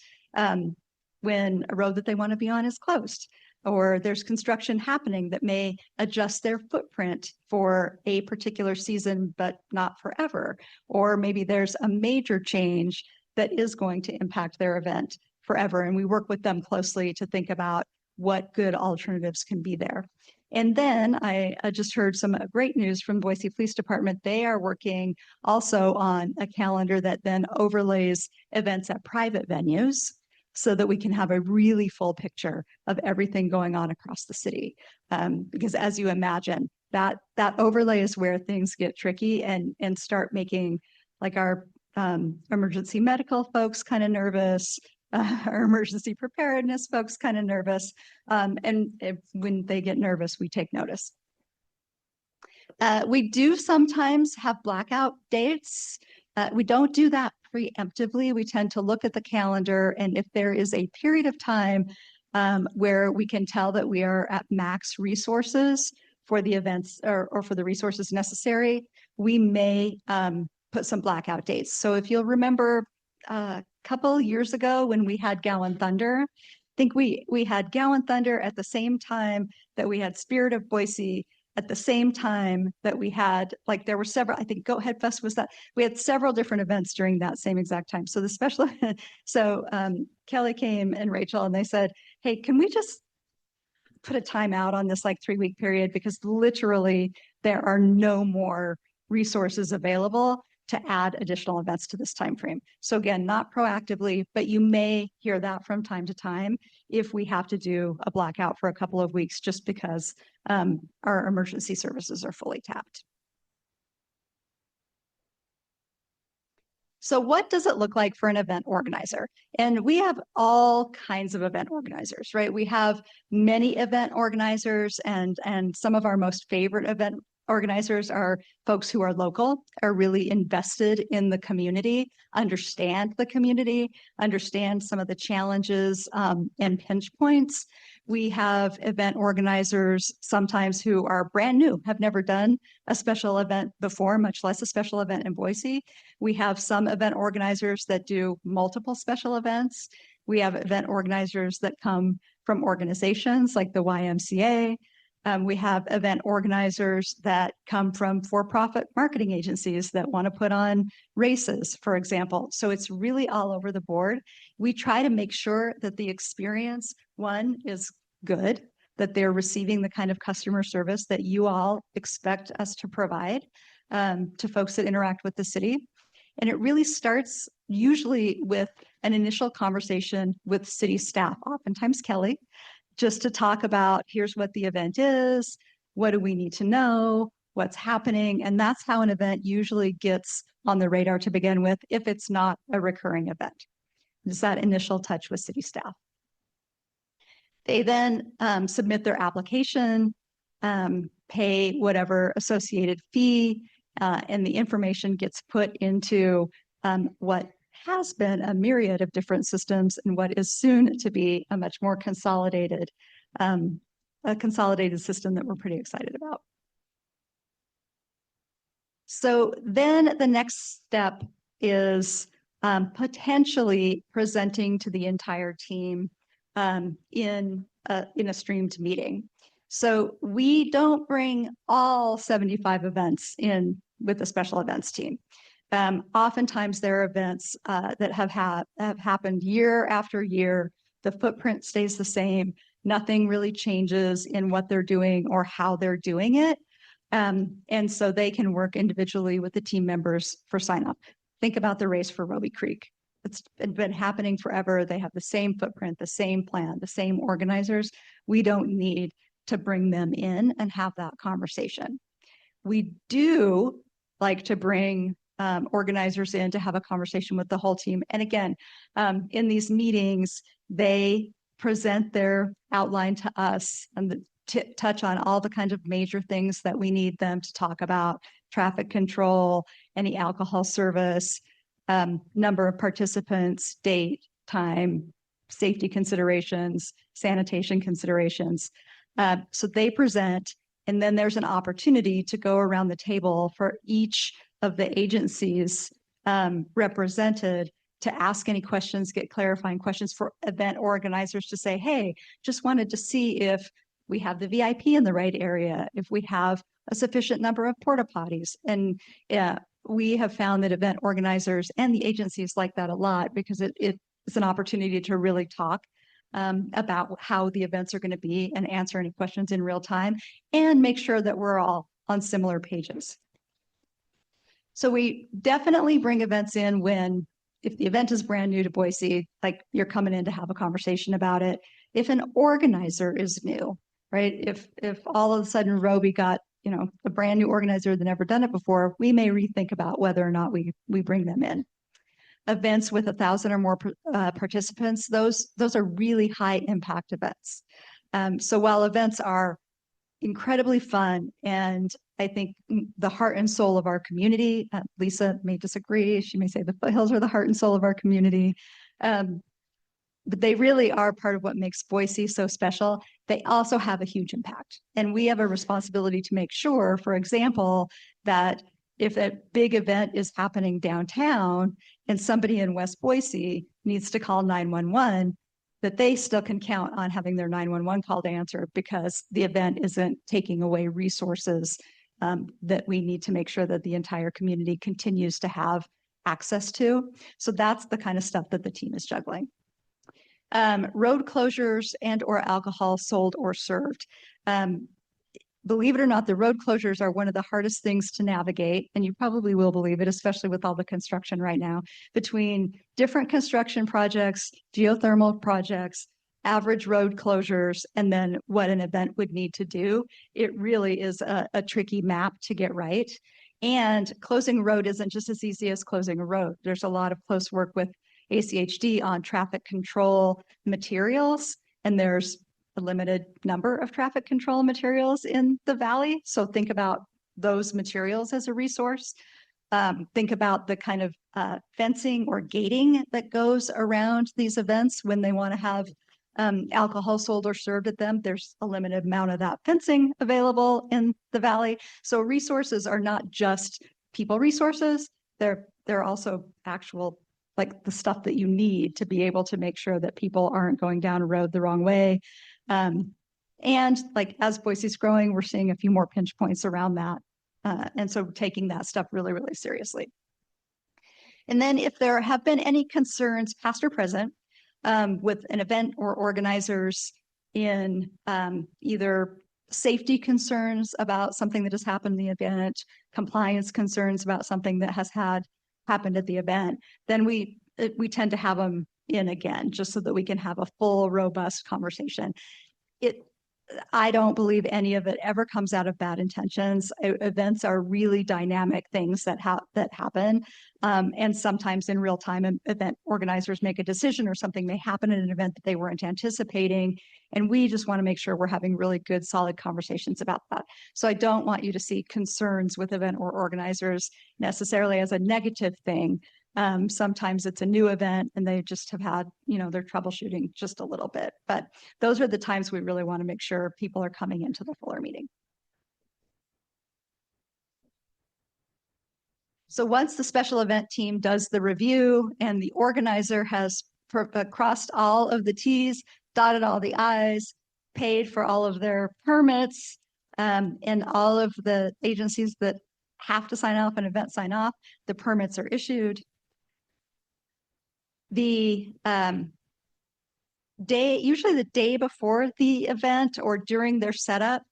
when a road that they want to be on is closed, or there's construction happening that may adjust their footprint for a particular season, but not forever. Or maybe there's a major change that is going to impact their event forever. And we work with them closely to think about what good alternatives can be there. And then I just heard some great news from Boise Police Department. They are working also on a calendar that then overlays events at private venues so that we can have a really full picture of everything going on across the city. Because as you imagine, that overlay is where things get tricky and start making like our emergency medical folks kind of nervous, our emergency preparedness folks kind of nervous. When they get nervous, we take notice. We do sometimes have blackout dates. We don't do that preemptively. We tend to look at the calendar, and if there is a period of time where we can tell that we are at max resources for the events or for the resources necessary, we may put some blackout dates. So if you'll remember a couple years ago when we had Gowan Thunder, I think we had Gowan Thunder at the same time that we had Spirit of Boise, at the same time that we had, like there were several, I think Goat Head Fest was that, we had several different events during that same exact time. So the special, Kelly came and Rachel, and they said, hey, can we just put a timeout on this like 3-week period? Because literally there are no more resources available to add additional events to this time frame. So again, not proactively, but you may hear that from time to time if we have to do a blackout for a couple of weeks just because our emergency services are fully tapped. So what does it look like for an event organizer? And we have all kinds of event organizers, right? We have many event organizers, and some of our most favorite event organizers are folks who are local, are really invested in the community, understand the community, understand some of the challenges and pinch points. We have event organizers sometimes who are brand new, have never done a special event before, much less a special event in Boise. We have some event organizers that do multiple special events. We have event organizers that come from organizations like the YMCA. We have event organizers that come from for-profit marketing agencies that want to put on races, for example. So it's really all over the board. We try to make sure that the experience, one, is good, that they're receiving the kind of customer service that you all expect us to provide to folks that interact with the city. And it really starts usually with an initial conversation with city staff, oftentimes Kelly, just to talk about, here's what the event is, what do we need to know, what's happening, and that's how an event usually gets on the radar to begin with if it's not a recurring event. It's that initial touch with city staff. They then submit their application, pay whatever associated fee, and the information gets put into what has been a myriad of different systems and what is soon to be a much more consolidated system that we're pretty excited about. So then the next step is potentially presenting to the entire team in a streamed meeting. So we don't bring all 75 events in with the special events team. Oftentimes there are events that have happened year after year. The footprint stays the same. Nothing really changes in what they're doing or how they're doing it. And so they can work individually with the team members for sign up. Think about the race for Roby Creek, it's been happening forever. They have the same footprint, the same plan, the same organizers. We don't need to bring them in and have that conversation. We do like to bring organizers in to have a conversation with the whole team. And again, in these meetings, they present their outline to us and touch on all the kinds of major things that we need them to talk about: traffic control, any alcohol service, number of participants, date, time, safety considerations, sanitation considerations. So they present, and then there's an opportunity to go around the table for each of the agencies represented to ask any questions, get clarifying questions, for event organizers to say, hey, just wanted to see if we have the VIP in the right area, if we have a sufficient number of porta potties. And we have found that event organizers and the agencies like that a lot, because it's an opportunity to really talk about how the events are going to be and answer any questions in real time and make sure that we're all on similar pages. So we definitely bring events in if the event is brand new to Boise, like you're coming in to have a conversation about it. If an organizer is new, right? If all of a sudden Roby got, a brand new organizer that never done it before, we may rethink about whether or not we bring them in. Events with 1,000 or more participants, those are really high impact events. So while events are incredibly fun, and I think the heart and soul of our community, Lisa may disagree. She may say the foothills are the heart and soul of our community. But they really are part of what makes Boise so special. They also have a huge impact. And we have a responsibility to make sure, for example, that if a big event is happening downtown and somebody in West Boise needs to call 911, that they still can count on having their 911 call to answer, because the event isn't taking away resources that we need to make sure that the entire community continues to have access to. So that's the kind of stuff that the team is juggling. Road closures and or alcohol sold or served. Believe it or not, the road closures are one of the hardest things to navigate, and you probably will believe it, especially with all the construction right now, between different construction projects, geothermal projects, average road closures, and then what an event would need to do. It really is a tricky map to get right. And closing a road isn't just as easy as closing a road. There's a lot of close work with ACHD on traffic control materials, and there's a limited number of traffic control materials in the valley. So think about those materials as a resource. Think about the kind of fencing or gating that goes around these events when they want to have alcohol sold or served at them. There's a limited amount of that fencing available in the valley. So resources are not just people resources. They're also actual, like, the stuff that you need to be able to make sure that people aren't going down a road the wrong way. And like, as Boise's growing, we're seeing a few more pinch points around that. And so taking that stuff really, really seriously. And then if there have been any concerns, past or present, with an event or organizers in either safety concerns about something that has happened in the event, compliance concerns about something that has happened at the event, then we tend to have them in again, just so that we can have a full, robust conversation. I don't believe any of it ever comes out of bad intentions. Events are really dynamic things that happen. And sometimes in real time, event organizers make a decision, or something may happen in an event that they weren't anticipating. And we just want to make sure we're having really good, solid conversations about that. So I don't want you to see concerns with event or organizers necessarily as a negative thing. Sometimes it's a new event and they just have had, they're troubleshooting just a little bit. But those are the times we really want to make sure people are coming into the fuller meeting. So once the special event team does the review and the organizer has crossed all of the T's, dotted all the I's, paid for all of their permits, and all of the agencies that have to sign off an event sign off, the permits are issued. Usually the day before the event or during their setup,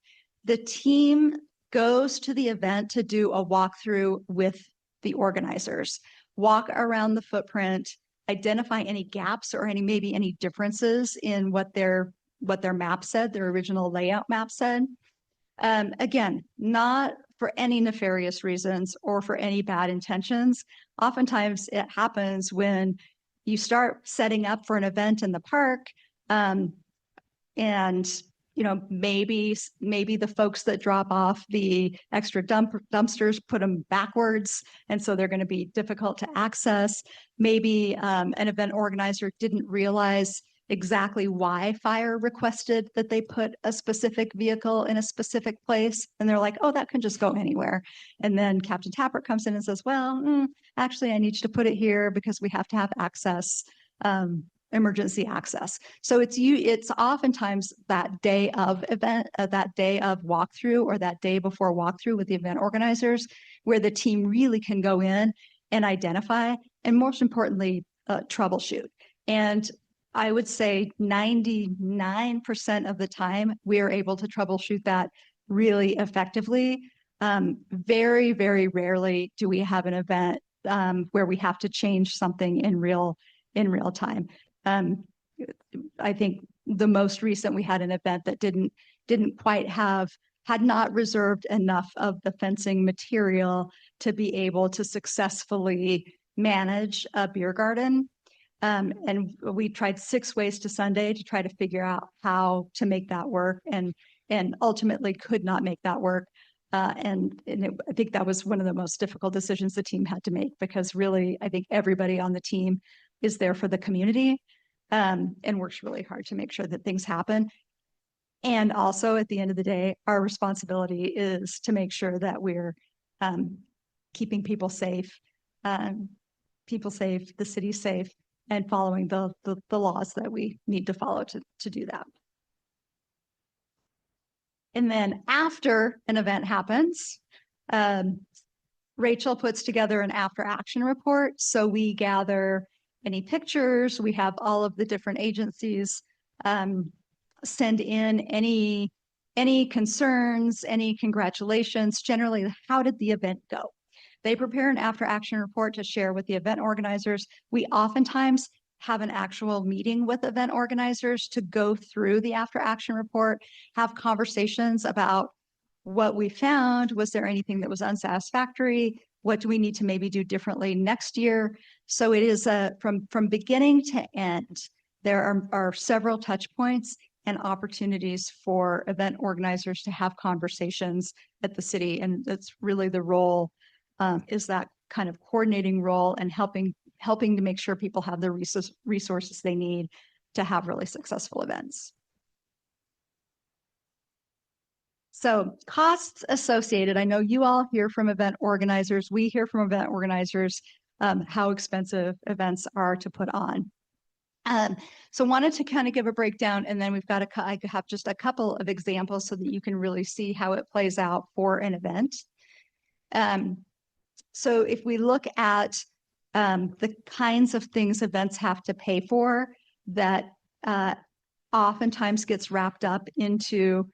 the team goes to the event to do a walkthrough with the organizers, walk around the footprint, identify any gaps or maybe any differences in what their map said, their original layout map said. Again, not for any nefarious reasons or for any bad intentions. Oftentimes it happens when you start setting up for an event in the park, and maybe the folks that drop off the extra dumpsters put them backwards, and so they're going to be difficult to access. Maybe an event organizer didn't realize exactly why fire requested that they put a specific vehicle in a specific place, and they're like, oh, that can just go anywhere. And then Captain Tappert comes in and says, well, actually, I need you to put it here because we have to have access. Emergency access. So it's oftentimes that day of event, that day of walkthrough, or that day before walkthrough with the event organizers, where the team really can go in and identify, and most importantly, troubleshoot. And I would say 99% of the time, we are able to troubleshoot that really effectively. Very, very rarely do we have an event where we have to change something in real time. I think the most recent, we had an event that didn't quite had not reserved enough of the fencing material to be able to successfully manage a beer garden. And we tried 6 ways to Sunday to try to figure out how to make that work, and ultimately could not make that work. I think that was one of the most difficult decisions the team had to make, because really, I think everybody on the team is there for the community, and works really hard to make sure that things happen. And also, at the end of the day, our responsibility is to make sure that we're keeping people safe, the city safe, and following the laws that we need to follow to do that. And then after an event happens, Rachel puts together an after action report. So we gather any pictures, we have all of the different agencies send in any concerns, any congratulations. Generally, how did the event go? They prepare an after action report to share with the event organizers. We oftentimes have an actual meeting with event organizers to go through the after action report, have conversations about what we found. Was there anything that was unsatisfactory? What do we need to maybe do differently next year? So it is from beginning to end, there are several touch points and opportunities for event organizers to have conversations at the city. And that's really the role, is that kind of coordinating role and helping to make sure people have the resources they need to have really successful events. So costs associated. I know you all hear from event organizers. We hear from event organizers how expensive events are to put on. So wanted to kind of give a breakdown, and then I have just a couple of examples so that you can really see how it plays out for an event. So if we look at the kinds of things events have to pay for, that oftentimes gets wrapped up into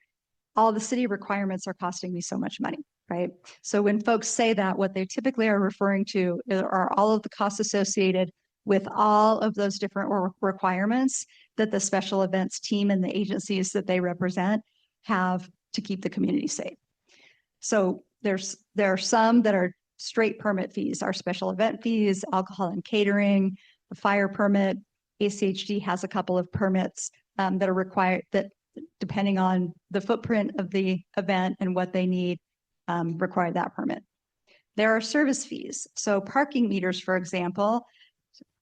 all the city requirements are costing me so much money, right? So when folks say that, what they typically are referring to are all of the costs associated with all of those different requirements that the special events team and the agencies that they represent have to keep the community safe. So there are some that are straight permit fees, our special event fees, alcohol and catering, the fire permit. ACHD has a couple of permits that are required, that depending on the footprint of the event and what they need, require that permit. There are service fees. So parking meters, for example,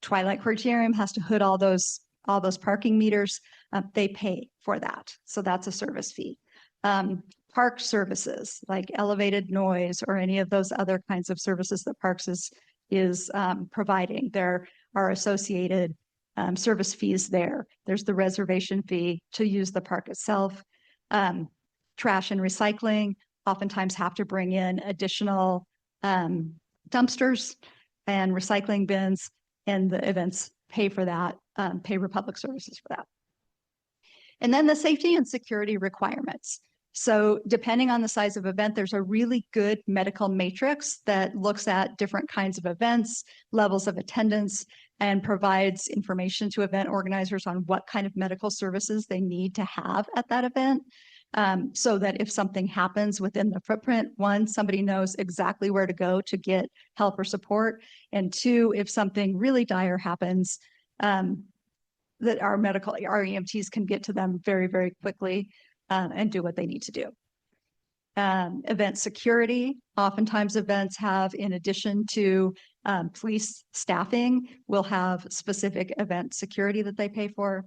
Twilight Quarterium has to hood all those parking meters. They pay for that. So that's a service fee. Park services like elevated noise or any of those other kinds of services that Parks is providing. There are associated service fees there. There's the reservation fee to use the park itself. Trash and recycling oftentimes have to bring in additional dumpsters and recycling bins, and the events pay for that, pay Republic Services for that. And then the safety and security requirements. So depending on the size of event, there's a really good medical matrix that looks at different kinds of events, levels of attendance, and provides information to event organizers on what kind of medical services they need to have at that event. So that if something happens within the footprint, one, somebody knows exactly where to go to get help or support. And two, if something really dire happens, that our EMTs can get to them very, very quickly and do what they need to do. Event security, oftentimes events have, in addition to police staffing, will have specific event security that they pay for.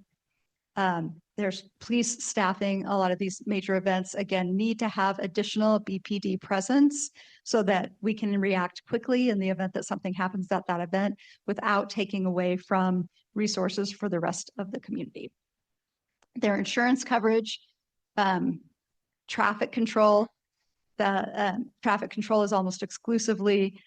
There's police staffing. A lot of these major events, again, need to have additional BPD presence so that we can react quickly in the event that something happens at that event without taking away from resources for the rest of the community. Their insurance coverage, traffic control. The traffic control is almost exclusively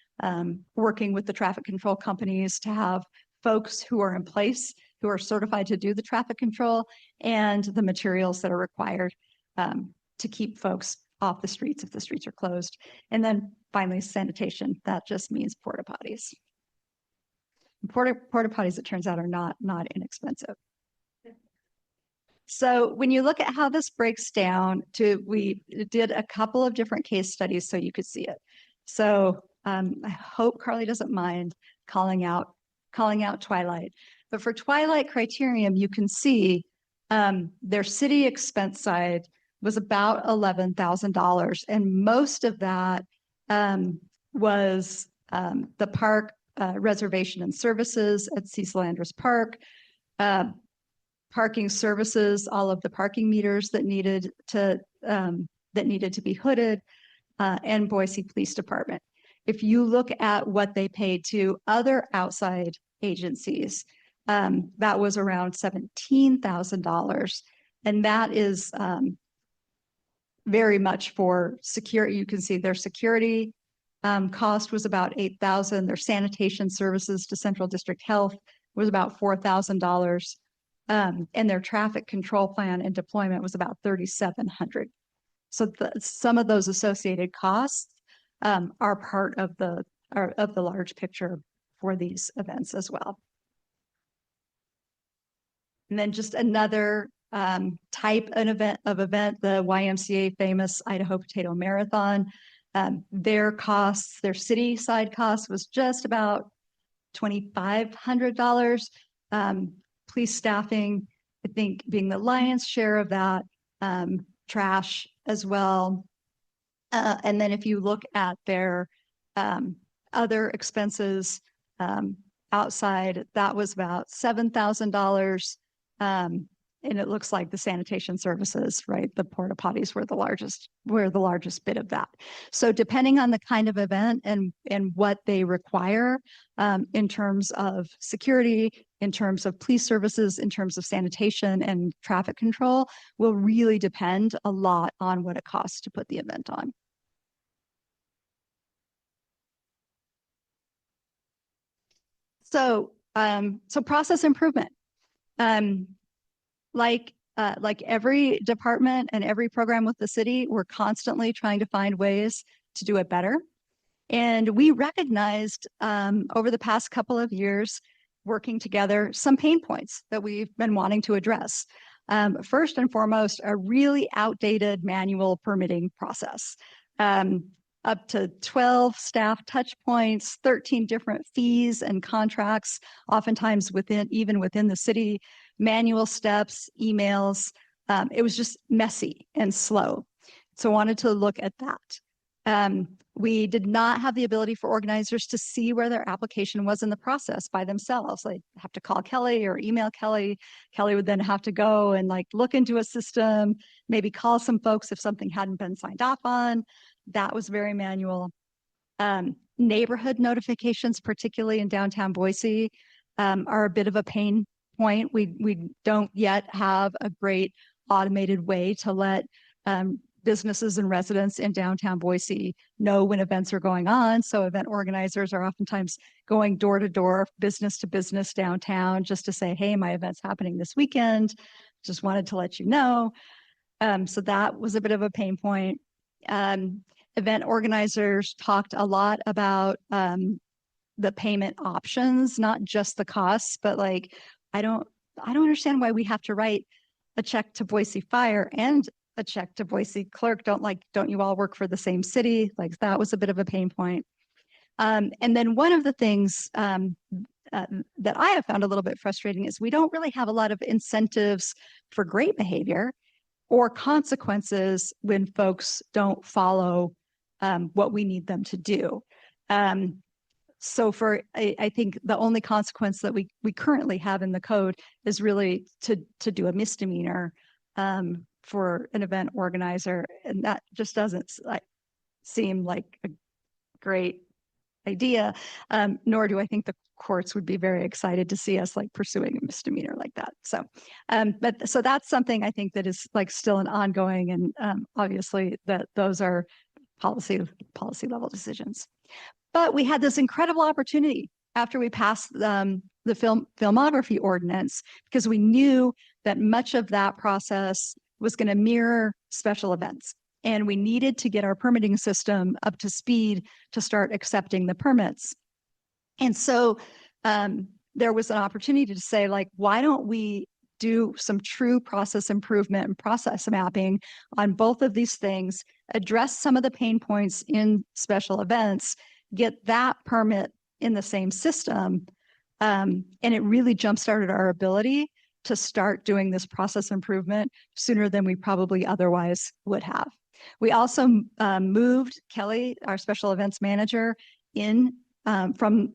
working with the traffic control companies to have folks who are in place, who are certified to do the traffic control, and the materials that are required to keep folks off the streets if the streets are closed. And then finally, sanitation. That just means porta potties. Porta potties, it turns out, are not inexpensive. So when you look at how this breaks down we did a couple of different case studies so you could see it. So I hope Carly doesn't mind calling out Twilight. But for Twilight Criterium, you can see their city expense side was about $11,000. And most of that was the park reservation and services at Cecil Andrus Park, parking services, all of the parking meters that needed to be hooded, and Boise Police Department. If you look at what they paid to other outside agencies, that was around $17,000, and that is very much for security. You can see their security cost was about $8,000. Their sanitation services to Central District Health was about $4,000. And their traffic control plan and deployment was about $3,700. So some of those associated costs are part of the large picture for these events as well. And then just another type of event, the YMCA famous Idaho Potato Marathon. Their costs, their city side costs was just about $2,500. Police staffing, I think, being the lion's share of that, trash as well. And then if you look at their other expenses outside, that was about $7,000. And it looks like the sanitation services, right? The porta potties were the largest bit of that. So depending on the kind of event and what they require in terms of security, in terms of police services, in terms of sanitation and traffic control, will really depend a lot on what it costs to put the event on. So, process improvement. Like every department and every program with the city, we're constantly trying to find ways to do it better. And we recognized over the past couple of years, working together, some pain points that we've been wanting to address. First and foremost, a really outdated manual permitting process. Up to 12 staff touch points, 13 different fees and contracts, oftentimes even within the city, manual steps, emails. It was just messy and slow. So I wanted to look at that. We did not have the ability for organizers to see where their application was in the process by themselves. They'd have to call Kelly or email Kelly. Kelly would then have to go and look into a system, maybe call some folks if something hadn't been signed off on. That was very manual. Neighborhood notifications, particularly in downtown Boise, are a bit of a pain point. We don't yet have a great automated way to let businesses and residents in downtown Boise know when events are going on. So event organizers are oftentimes going door to door, business to business downtown just to say, hey, my event's happening this weekend. Just wanted to let you know. So that was a bit of a pain point. Event organizers talked a lot about the payment options, not just the costs, but like, I don't understand why we have to write a check to Boise Fire and a check to Boise Clerk. Don't you all work for the same city? Like that was a bit of a pain point. And then one of the things that I have found a little bit frustrating is we don't really have a lot of incentives for great behavior or consequences when folks don't follow what we need them to do. So I think the only consequence that we currently have in the code is really to do a misdemeanor for an event organizer, and that just doesn't seem like a great idea. Nor do I think the courts would be very excited to see us like pursuing a misdemeanor like that. So, so that's something I think that is like still an ongoing, and obviously that those are policy level decisions. But we had this incredible opportunity after we passed the filmography ordinance, because we knew that much of that process was going to mirror special events. And we needed to get our permitting system up to speed to start accepting the permits. And so there was an opportunity to say, like, why don't we do some true process improvement and process mapping on both of these things, address some of the pain points in special events, get that permit in the same system. And it really jump-started our ability to start doing this process improvement sooner than we probably otherwise would have. We also moved Kelly, our special events manager, in from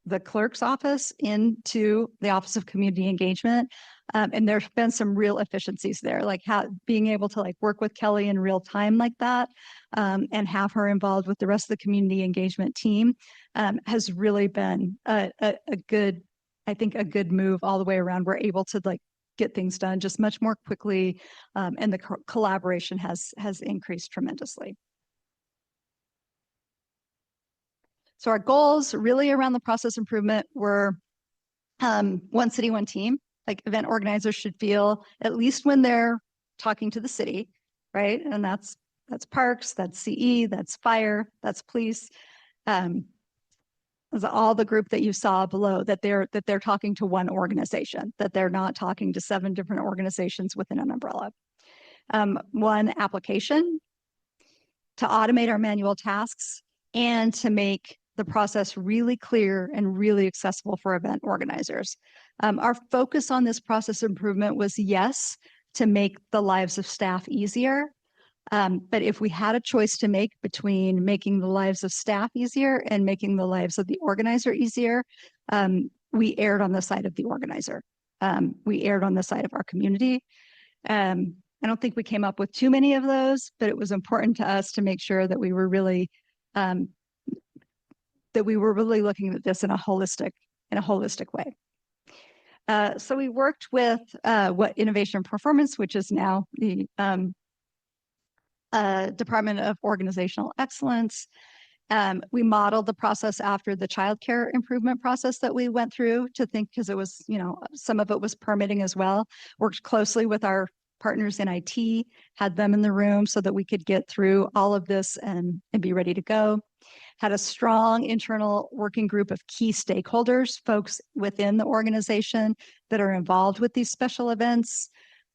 the clerk's office into the Office of Community Engagement. And there's been some real efficiencies there, like being able to like work with Kelly in real time like that, and have her involved with the rest of the community engagement team has really been a good, I think, a good move all the way around. We're able to like get things done just much more quickly, and the collaboration has increased tremendously. So our goals really around the process improvement were one city, one team. Like event organizers should feel, at least when they're talking to the city, right? And that's parks, that's CE, that's fire, that's police. All the group that you saw below, that they're talking to one organization, that they're not talking to 7 different organizations within an umbrella. One application to automate our manual tasks and to make the process really clear and really accessible for event organizers. Our focus on this process improvement was, yes, to make the lives of staff easier. But if we had a choice to make between making the lives of staff easier and making the lives of the organizer easier, we erred on the side of the organizer. We erred on the side of our community. I don't think we came up with too many of those, but it was important to us to make sure that we were really looking at this in a holistic way. So we worked with what Innovation and Performance, which is now the Department of Organizational Excellence. We modeled the process after the childcare improvement process that we went through to think, because it was, some of it was permitting as well. Worked closely with our partners in IT, had them in the room so that we could get through all of this and be ready to go. Had a strong internal working group of key stakeholders, folks within the organization that are involved with these special events,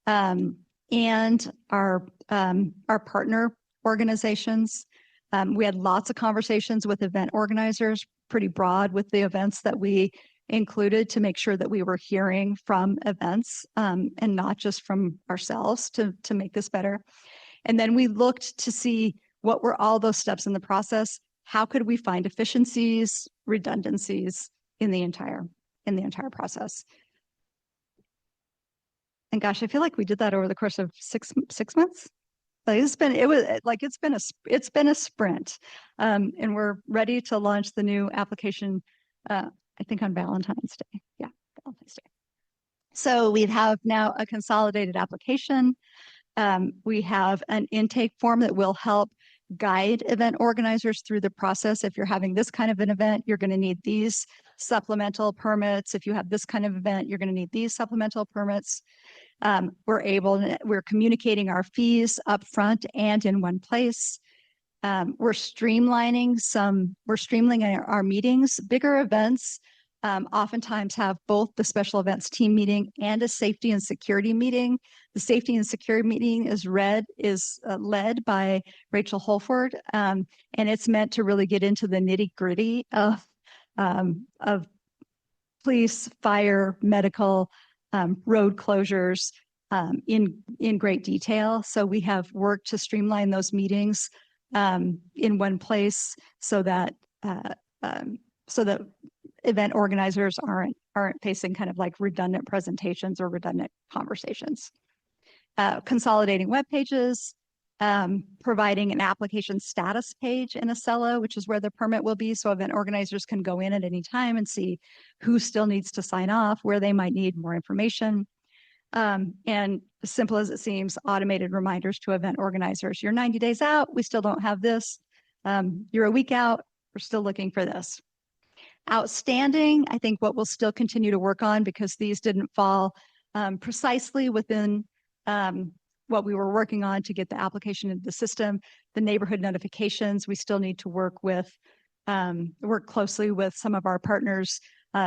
and our partner organizations. We had lots of conversations with event organizers, pretty broad with the events that we included, to make sure that we were hearing from events and not just from ourselves to make this better. And then we looked to see what were all those steps in the process. How could we find efficiencies, redundancies in the entire process? And gosh, I feel like we did that over the course of six months. Like it's been a sprint, and we're ready to launch the new application. I think on Valentine's Day. Yeah, Valentine's Day. So we have now a consolidated application. We have an intake form that will help guide event organizers through the process. If you're having this kind of an event, you're going to need these supplemental permits. If you have this kind of event, you're going to need these supplemental permits. We're communicating our fees up front and in one place. We're streamlining our meetings. Bigger events oftentimes have both the special events team meeting and a safety and security meeting. The safety and security meeting is led by Rachel Holford, and it's meant to really get into the nitty gritty of police, fire, medical, road closures in great detail. So we have worked to streamline those meetings in one place so that event organizers aren't facing kind of like redundant presentations or redundant conversations. Consolidating web pages, providing an application status page in Acela, which is where the permit will be, so event organizers can go in at any time and see who still needs to sign off, where they might need more information. And as simple as it seems, automated reminders to event organizers. You're 90 days out, we still don't have this. You're a week out, we're still looking for this. Outstanding, I think what we'll still continue to work on, because these didn't fall precisely within what we were working on to get the application into the system. The neighborhood notifications, we still need to work closely with some of our partners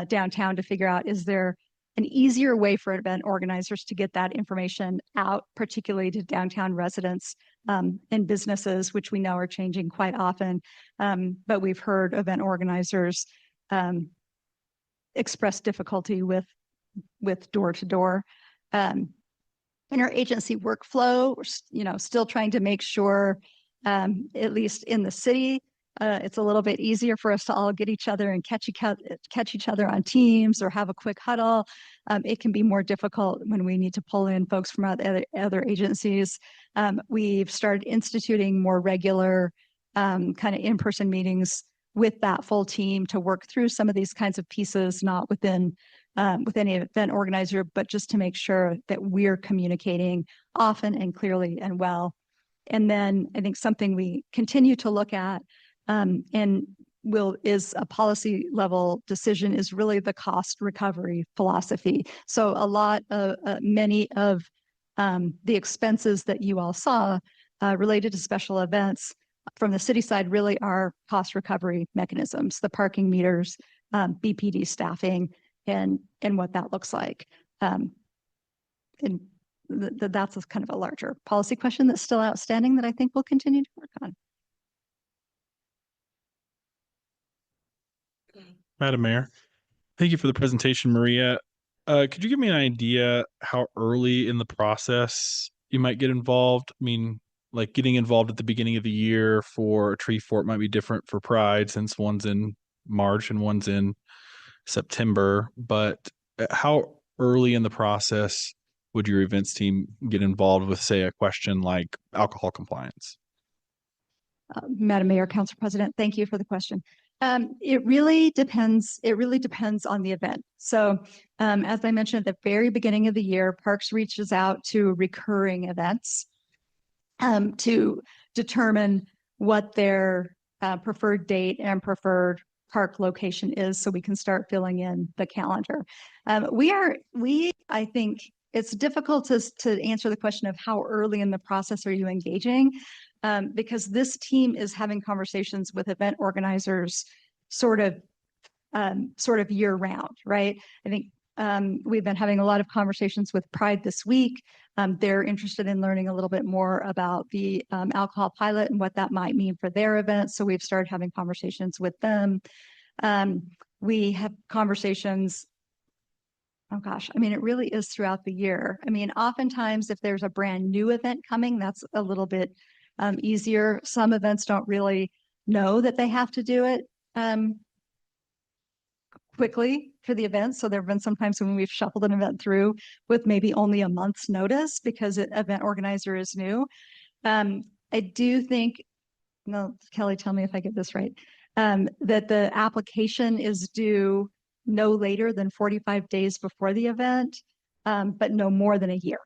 downtown to figure out, is there an easier way for event organizers to get that information out, particularly to downtown residents and businesses, which we know are changing quite often. But we've heard event organizers express difficulty with door to door. Interagency workflow, we're still trying to make sure, at least in the city, it's a little bit easier for us to all get each other and catch each other on Teams or have a quick huddle. It can be more difficult when we need to pull in folks from other agencies. We've started instituting more regular kind of in-person meetings with that full team to work through some of these kinds of pieces, not with any event organizer, but just to make sure that we're communicating often and clearly and well. And then I think something we continue to look at is a policy level decision, is really the cost recovery philosophy. So many of the expenses that you all saw related to special events from the city side really are cost recovery mechanisms, the parking meters, BPD staffing, and what that looks like. And that's a kind of a larger policy question that's still outstanding that I think we'll continue to work on. Madam Mayor, thank you for the presentation, Maria. Could you give me an idea how early in the process you might get involved? I mean, like getting involved at the beginning of the year for a tree fort might be different for Pride, since one's in March and one's in September. But how early in the process would your events team get involved with, say, a question like alcohol compliance? Madam Mayor, Council President, thank you for the question. It really depends. It really depends on the event. So as I mentioned at the very beginning of the year, Parks reaches out to recurring events to determine what their preferred date and preferred park location is, so we can start filling in the calendar. I think it's difficult to answer the question of how early in the process are you engaging, because this team is having conversations with event organizers sort of year round, right? I think we've been having a lot of conversations with Pride this week. They're interested in learning a little bit more about the alcohol pilot and what that might mean for their events. So we've started having conversations with them. We have conversations, oh gosh, I mean, it really is throughout the year. I mean, oftentimes if there's a brand new event coming, that's a little bit easier. Some events don't really know that they have to do it quickly for the event. So there have been some times when we've shuffled an event through with maybe only a month's notice because the event organizer is new. I do think, no, Kelly, tell me if I get this right, that the application is due no later than 45 days before the event, but no more than a year,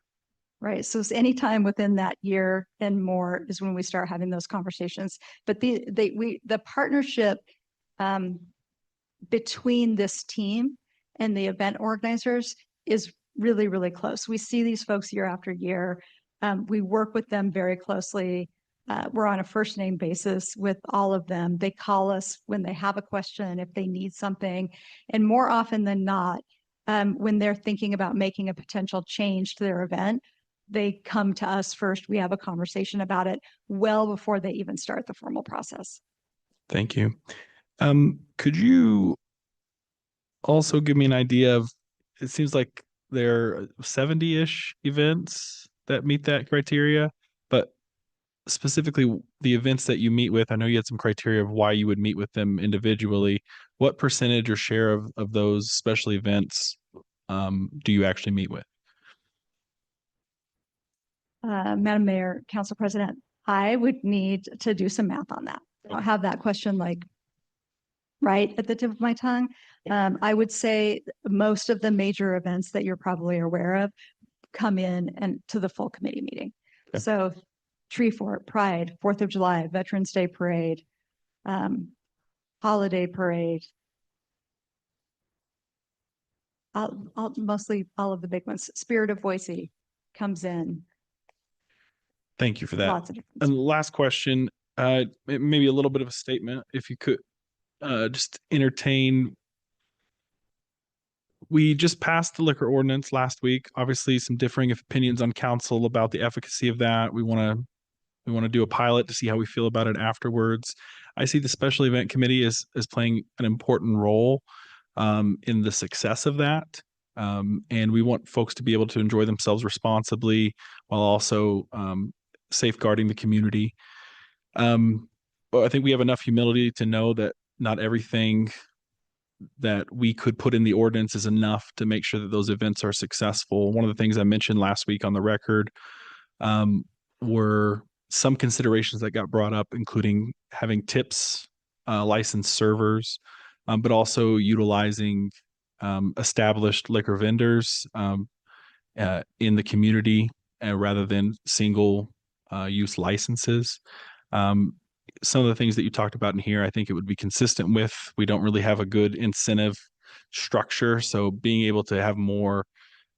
right? So it's any time within that year and more is when we start having those conversations. But the partnership between this team and the event organizers is really, really close. We see these folks year after year. We work with them very closely. We're on a first name basis with all of them. They call us when they have a question, if they need something. And more often than not, when they're thinking about making a potential change to their event, they come to us first. We have a conversation about it well before they even start the formal process. Thank you. Could you also give me an idea of, it seems like there are 70-ish events that meet that criteria, but specifically the events that you meet with, I know you had some criteria of why you would meet with them individually. What percentage or share of those special events do you actually meet with? Madam Mayor, Council President, I would need to do some math on that. I don't have that question like right at the tip of my tongue. I would say most of the major events that you're probably aware of come in and to the full committee meeting. Okay. So Tree Fort, Pride, 4th of July, Veterans Day Parade, Holiday Parade, mostly all of the big ones. Spirit of Boise comes in. Thank you for that. Lots of different. And last question, maybe a little bit of a statement, if you could just entertain. We just passed the liquor ordinance last week. Obviously, some differing opinions on council about the efficacy of that. We want to do a pilot to see how we feel about it afterwards. I see the special event committee as playing an important role in the success of that. And we want folks to be able to enjoy themselves responsibly while also safeguarding the community. But I think we have enough humility to know that not everything that we could put in the ordinance is enough to make sure that those events are successful. One of the things I mentioned last week on the record were some considerations that got brought up, including having tips, licensed servers, but also utilizing established liquor vendors in the community rather than single use licenses. Some of the things that you talked about in here, I think it would be consistent with. We don't really have a good incentive structure, so being able to have more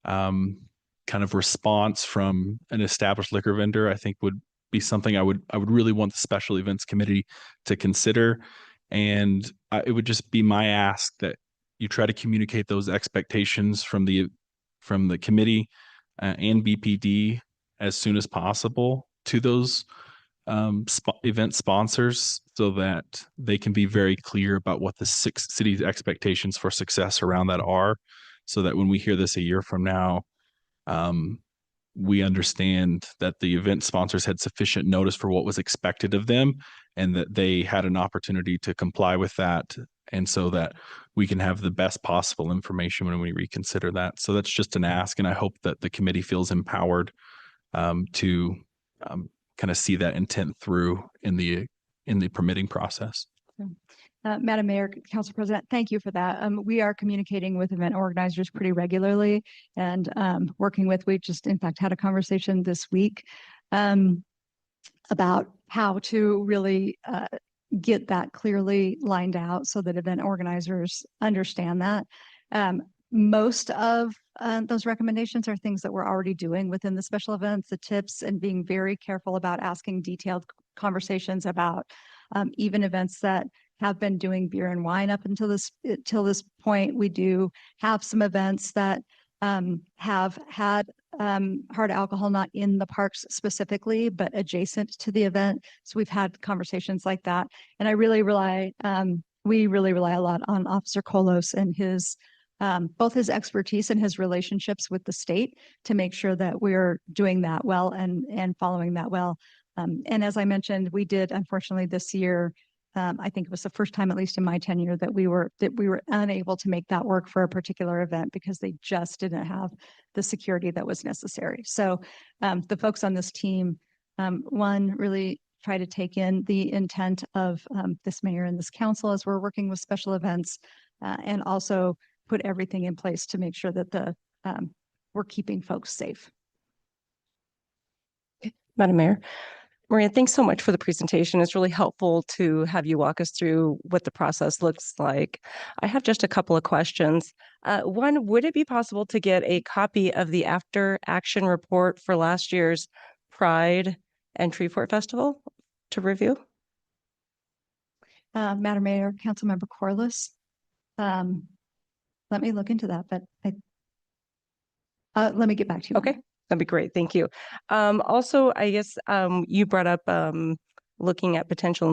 kind of response from an established liquor vendor, I think would be something I would really want the special events committee to consider. And it would just be my ask that you try to communicate those expectations from the committee and BPD as soon as possible to those event sponsors, so that they can be very clear about what the city's expectations for success around that are, so that when we hear this a year from now, we understand that the event sponsors had sufficient notice for what was expected of them and that they had an opportunity to comply with that, and so that we can have the best possible information when we reconsider that. So that's just an ask, and I hope that the committee feels empowered to kind of see that intent through in the permitting process. Madam Mayor, Council President, thank you for that. We are communicating with event organizers pretty regularly and we just in fact had a conversation this week about how to really get that clearly lined out so that event organizers understand that. Most of those recommendations are things that we're already doing within the special events, the tips, and being very careful about asking detailed conversations about even events that have been doing beer and wine up until this point. We do have some events that have had hard alcohol, not in the parks specifically, but adjacent to the event. So we've had conversations like that. And we really rely a lot on Officer Kolos and his both his expertise and his relationships with the state to make sure that we're doing that well and following that well. And as I mentioned, we did, unfortunately, this year, I think it was the first time, at least in my tenure, that we were unable to make that work for a particular event because they just didn't have the security that was necessary. So the folks on this team, one, really try to take in the intent of this mayor and this council as we're working with special events, and also put everything in place to make sure that we're keeping folks safe. Madam Mayor, Maria, thanks so much for the presentation. It's really helpful to have you walk us through what the process looks like. I have just a couple of questions. One, would it be possible to get a copy of the after action report for last year's Pride and Treefort Festival to review? Madam Mayor, Councilmember Corliss. Let me look into that, but let me get back to you. Okay, that'd be great. Thank you. Also, I guess you brought up looking at potential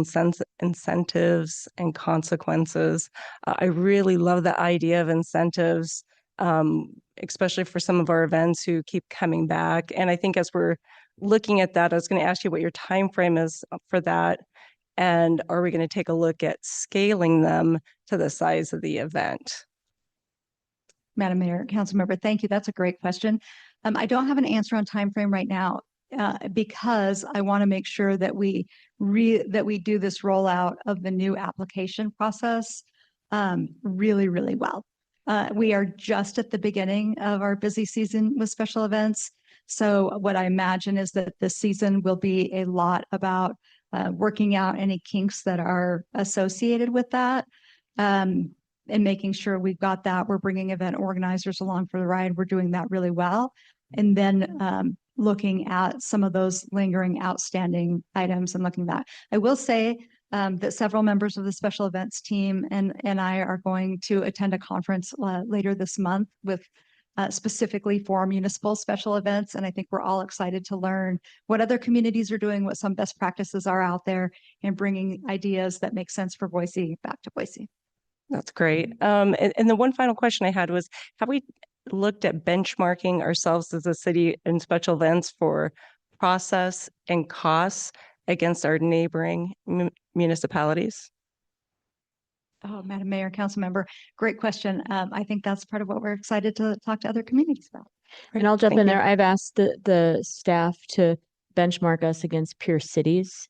incentives and consequences. I really love the idea of incentives, especially for some of our events who keep coming back. And I think as we're looking at that, I was going to ask you what your time frame is for that. And are we going to take a look at scaling them to the size of the event? Madam Mayor, Councilmember, thank you. That's a great question. I don't have an answer on time frame right now because I want to make sure that we do this rollout of the new application process really, really well. We are just at the beginning of our busy season with special events. So what I imagine is that this season will be a lot about working out any kinks that are associated with that. And making sure we've got that. We're bringing event organizers along for the ride. We're doing that really well. And then looking at some of those lingering outstanding items and looking at that. I will say that several members of the special events team and I are going to attend a conference later this month with specifically for municipal special events. And I think we're all excited to learn what other communities are doing, what some best practices are out there, and bringing ideas that make sense for Boise back to Boise. That's great. And the one final question I had was, have we looked at benchmarking ourselves as a city in special events for process and costs against our neighboring municipalities? Oh, Madam Mayor, Councilmember, great question. I think that's part of what we're excited to talk to other communities about. And I'll jump in there. I've asked the staff to benchmark us against peer cities.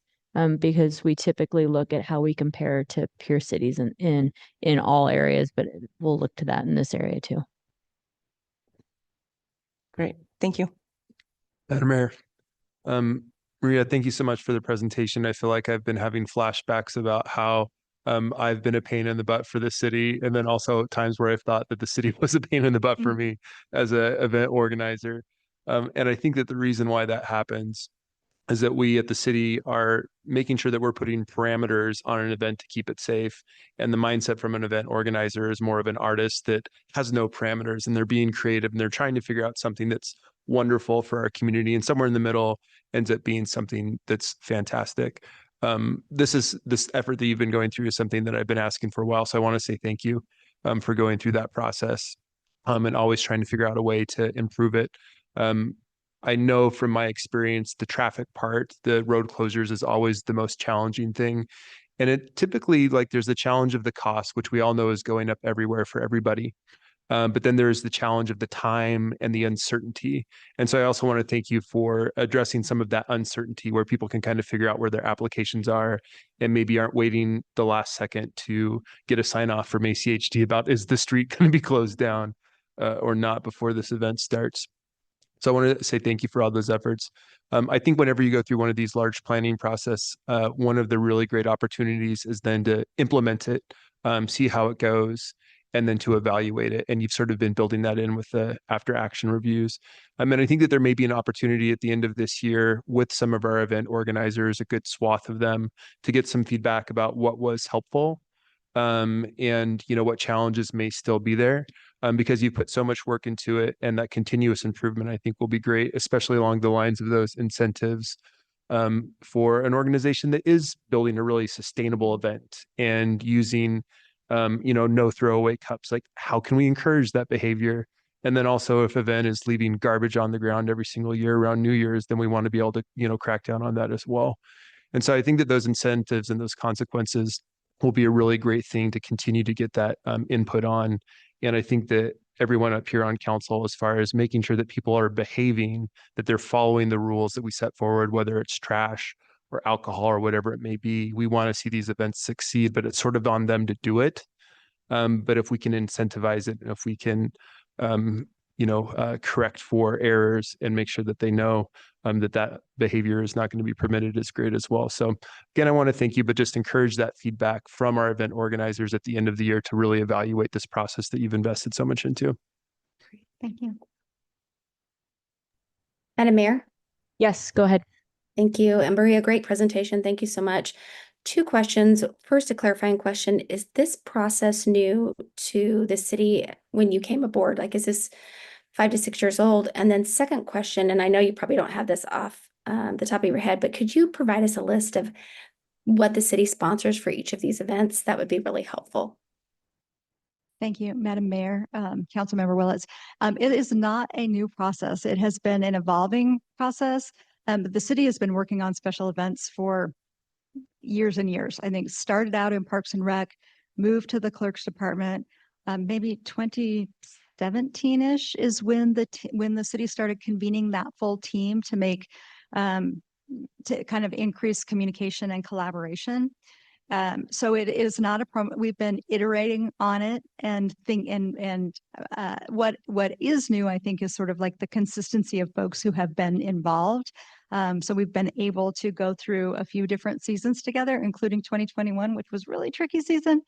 Because we typically look at how we compare to peer cities in all areas, but we'll look to that in this area too. Great, thank you. Madam Mayor, Maria, thank you so much for the presentation. I feel like I've been having flashbacks about how I've been a pain in the butt for the city, and then also times where I've thought that the city was a pain in the butt for me as an event organizer. And I think that the reason why that happens is that we at the city are making sure that we're putting parameters on an event to keep it safe. And the mindset from an event organizer is more of an artist that has no parameters, and they're being creative and they're trying to figure out something that's wonderful for our community, and somewhere in the middle ends up being something that's fantastic. This effort that you've been going through is something that I've been asking for a while. So I want to say thank you for going through that process and always trying to figure out a way to improve it. I know from my experience, the traffic part, the road closures is always the most challenging thing. And it typically, like, there's the challenge of the cost, which we all know is going up everywhere for everybody. But then there's the challenge of the time and the uncertainty. And so I also want to thank you for addressing some of that uncertainty where people can kind of figure out where their applications are and maybe aren't waiting the last second to get a sign off from ACHD about, is the street going to be closed down or not before this event starts. So I want to say thank you for all those efforts. I think whenever you go through one of these large planning process, one of the really great opportunities is then to implement it, see how it goes, and then to evaluate it. And you've sort of been building that in with the after action reviews. And I think that there may be an opportunity at the end of this year with some of our event organizers, a good swath of them, to get some feedback about what was helpful and what challenges may still be there. Because you put so much work into it, and that continuous improvement, I think, will be great, especially along the lines of those incentives for an organization that is building a really sustainable event and using, no throwaway cups. Like, how can we encourage that behavior? And then also, if event is leaving garbage on the ground every single year around New Year's, then we want to be able to, crack down on that as well. And so I think that those incentives and those consequences will be a really great thing to continue to get that input on. And I think that everyone up here on council, as far as making sure that people are behaving, that they're following the rules that we set forward, whether it's trash or alcohol or whatever it may be, we want to see these events succeed, but it's sort of on them to do it. But if we can incentivize it, and if we can correct for errors and make sure that they know that behavior is not going to be permitted is great as well. So again, I want to thank you, but just encourage that feedback from our event organizers at the end of the year to really evaluate this process that you've invested so much into. Thank you. Madam Mayor? Yes, go ahead. Thank you. And Maria, great presentation. Thank you so much. 2 questions. First, a clarifying question. Is this process new to the city when you came aboard? Like, is this 5 to 6 years old? And then second question, and I know you probably don't have this off the top of your head, but could you provide us a list of what the city sponsors for each of these events? That would be really helpful. Thank you, Madam Mayor, Councilmember Willetts. It is not a new process. It has been an evolving process. The city has been working on special events for years and years. I think started out in Parks and Rec, moved to the Clerk's Department. Maybe 2017-ish is when the city started convening that full team to make to kind of increase communication and collaboration. So it is not we've been iterating on it and what is new, I think, is sort of like the consistency of folks who have been involved. So we've been able to go through a few different seasons together, including 2021, which was really tricky season,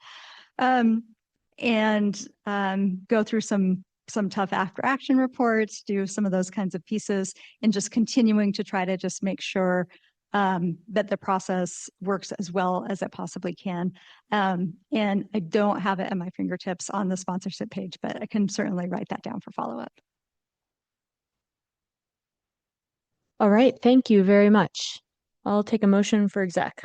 and go through some tough after action reports, do some of those kinds of pieces, and just continuing to try to just make sure that the process works as well as it possibly can. And I don't have it at my fingertips on the sponsorship page, but I can certainly write that down for follow-up. All right, thank you very much. I'll take a motion for exec.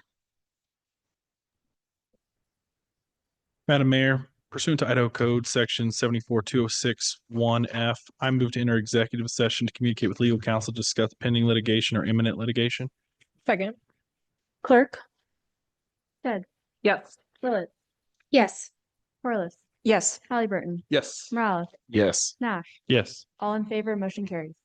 Madam Mayor, pursuant to Idaho Code Section 74-206-1F, I move to enter executive session to communicate with legal counsel to discuss pending litigation or imminent litigation. Second. Clerk? Ted, Yes. Willett, Yes. Corliss, Yes. Halliburton, Yes. Morales, Yes. Nash, Yes. all in favor, motion carries.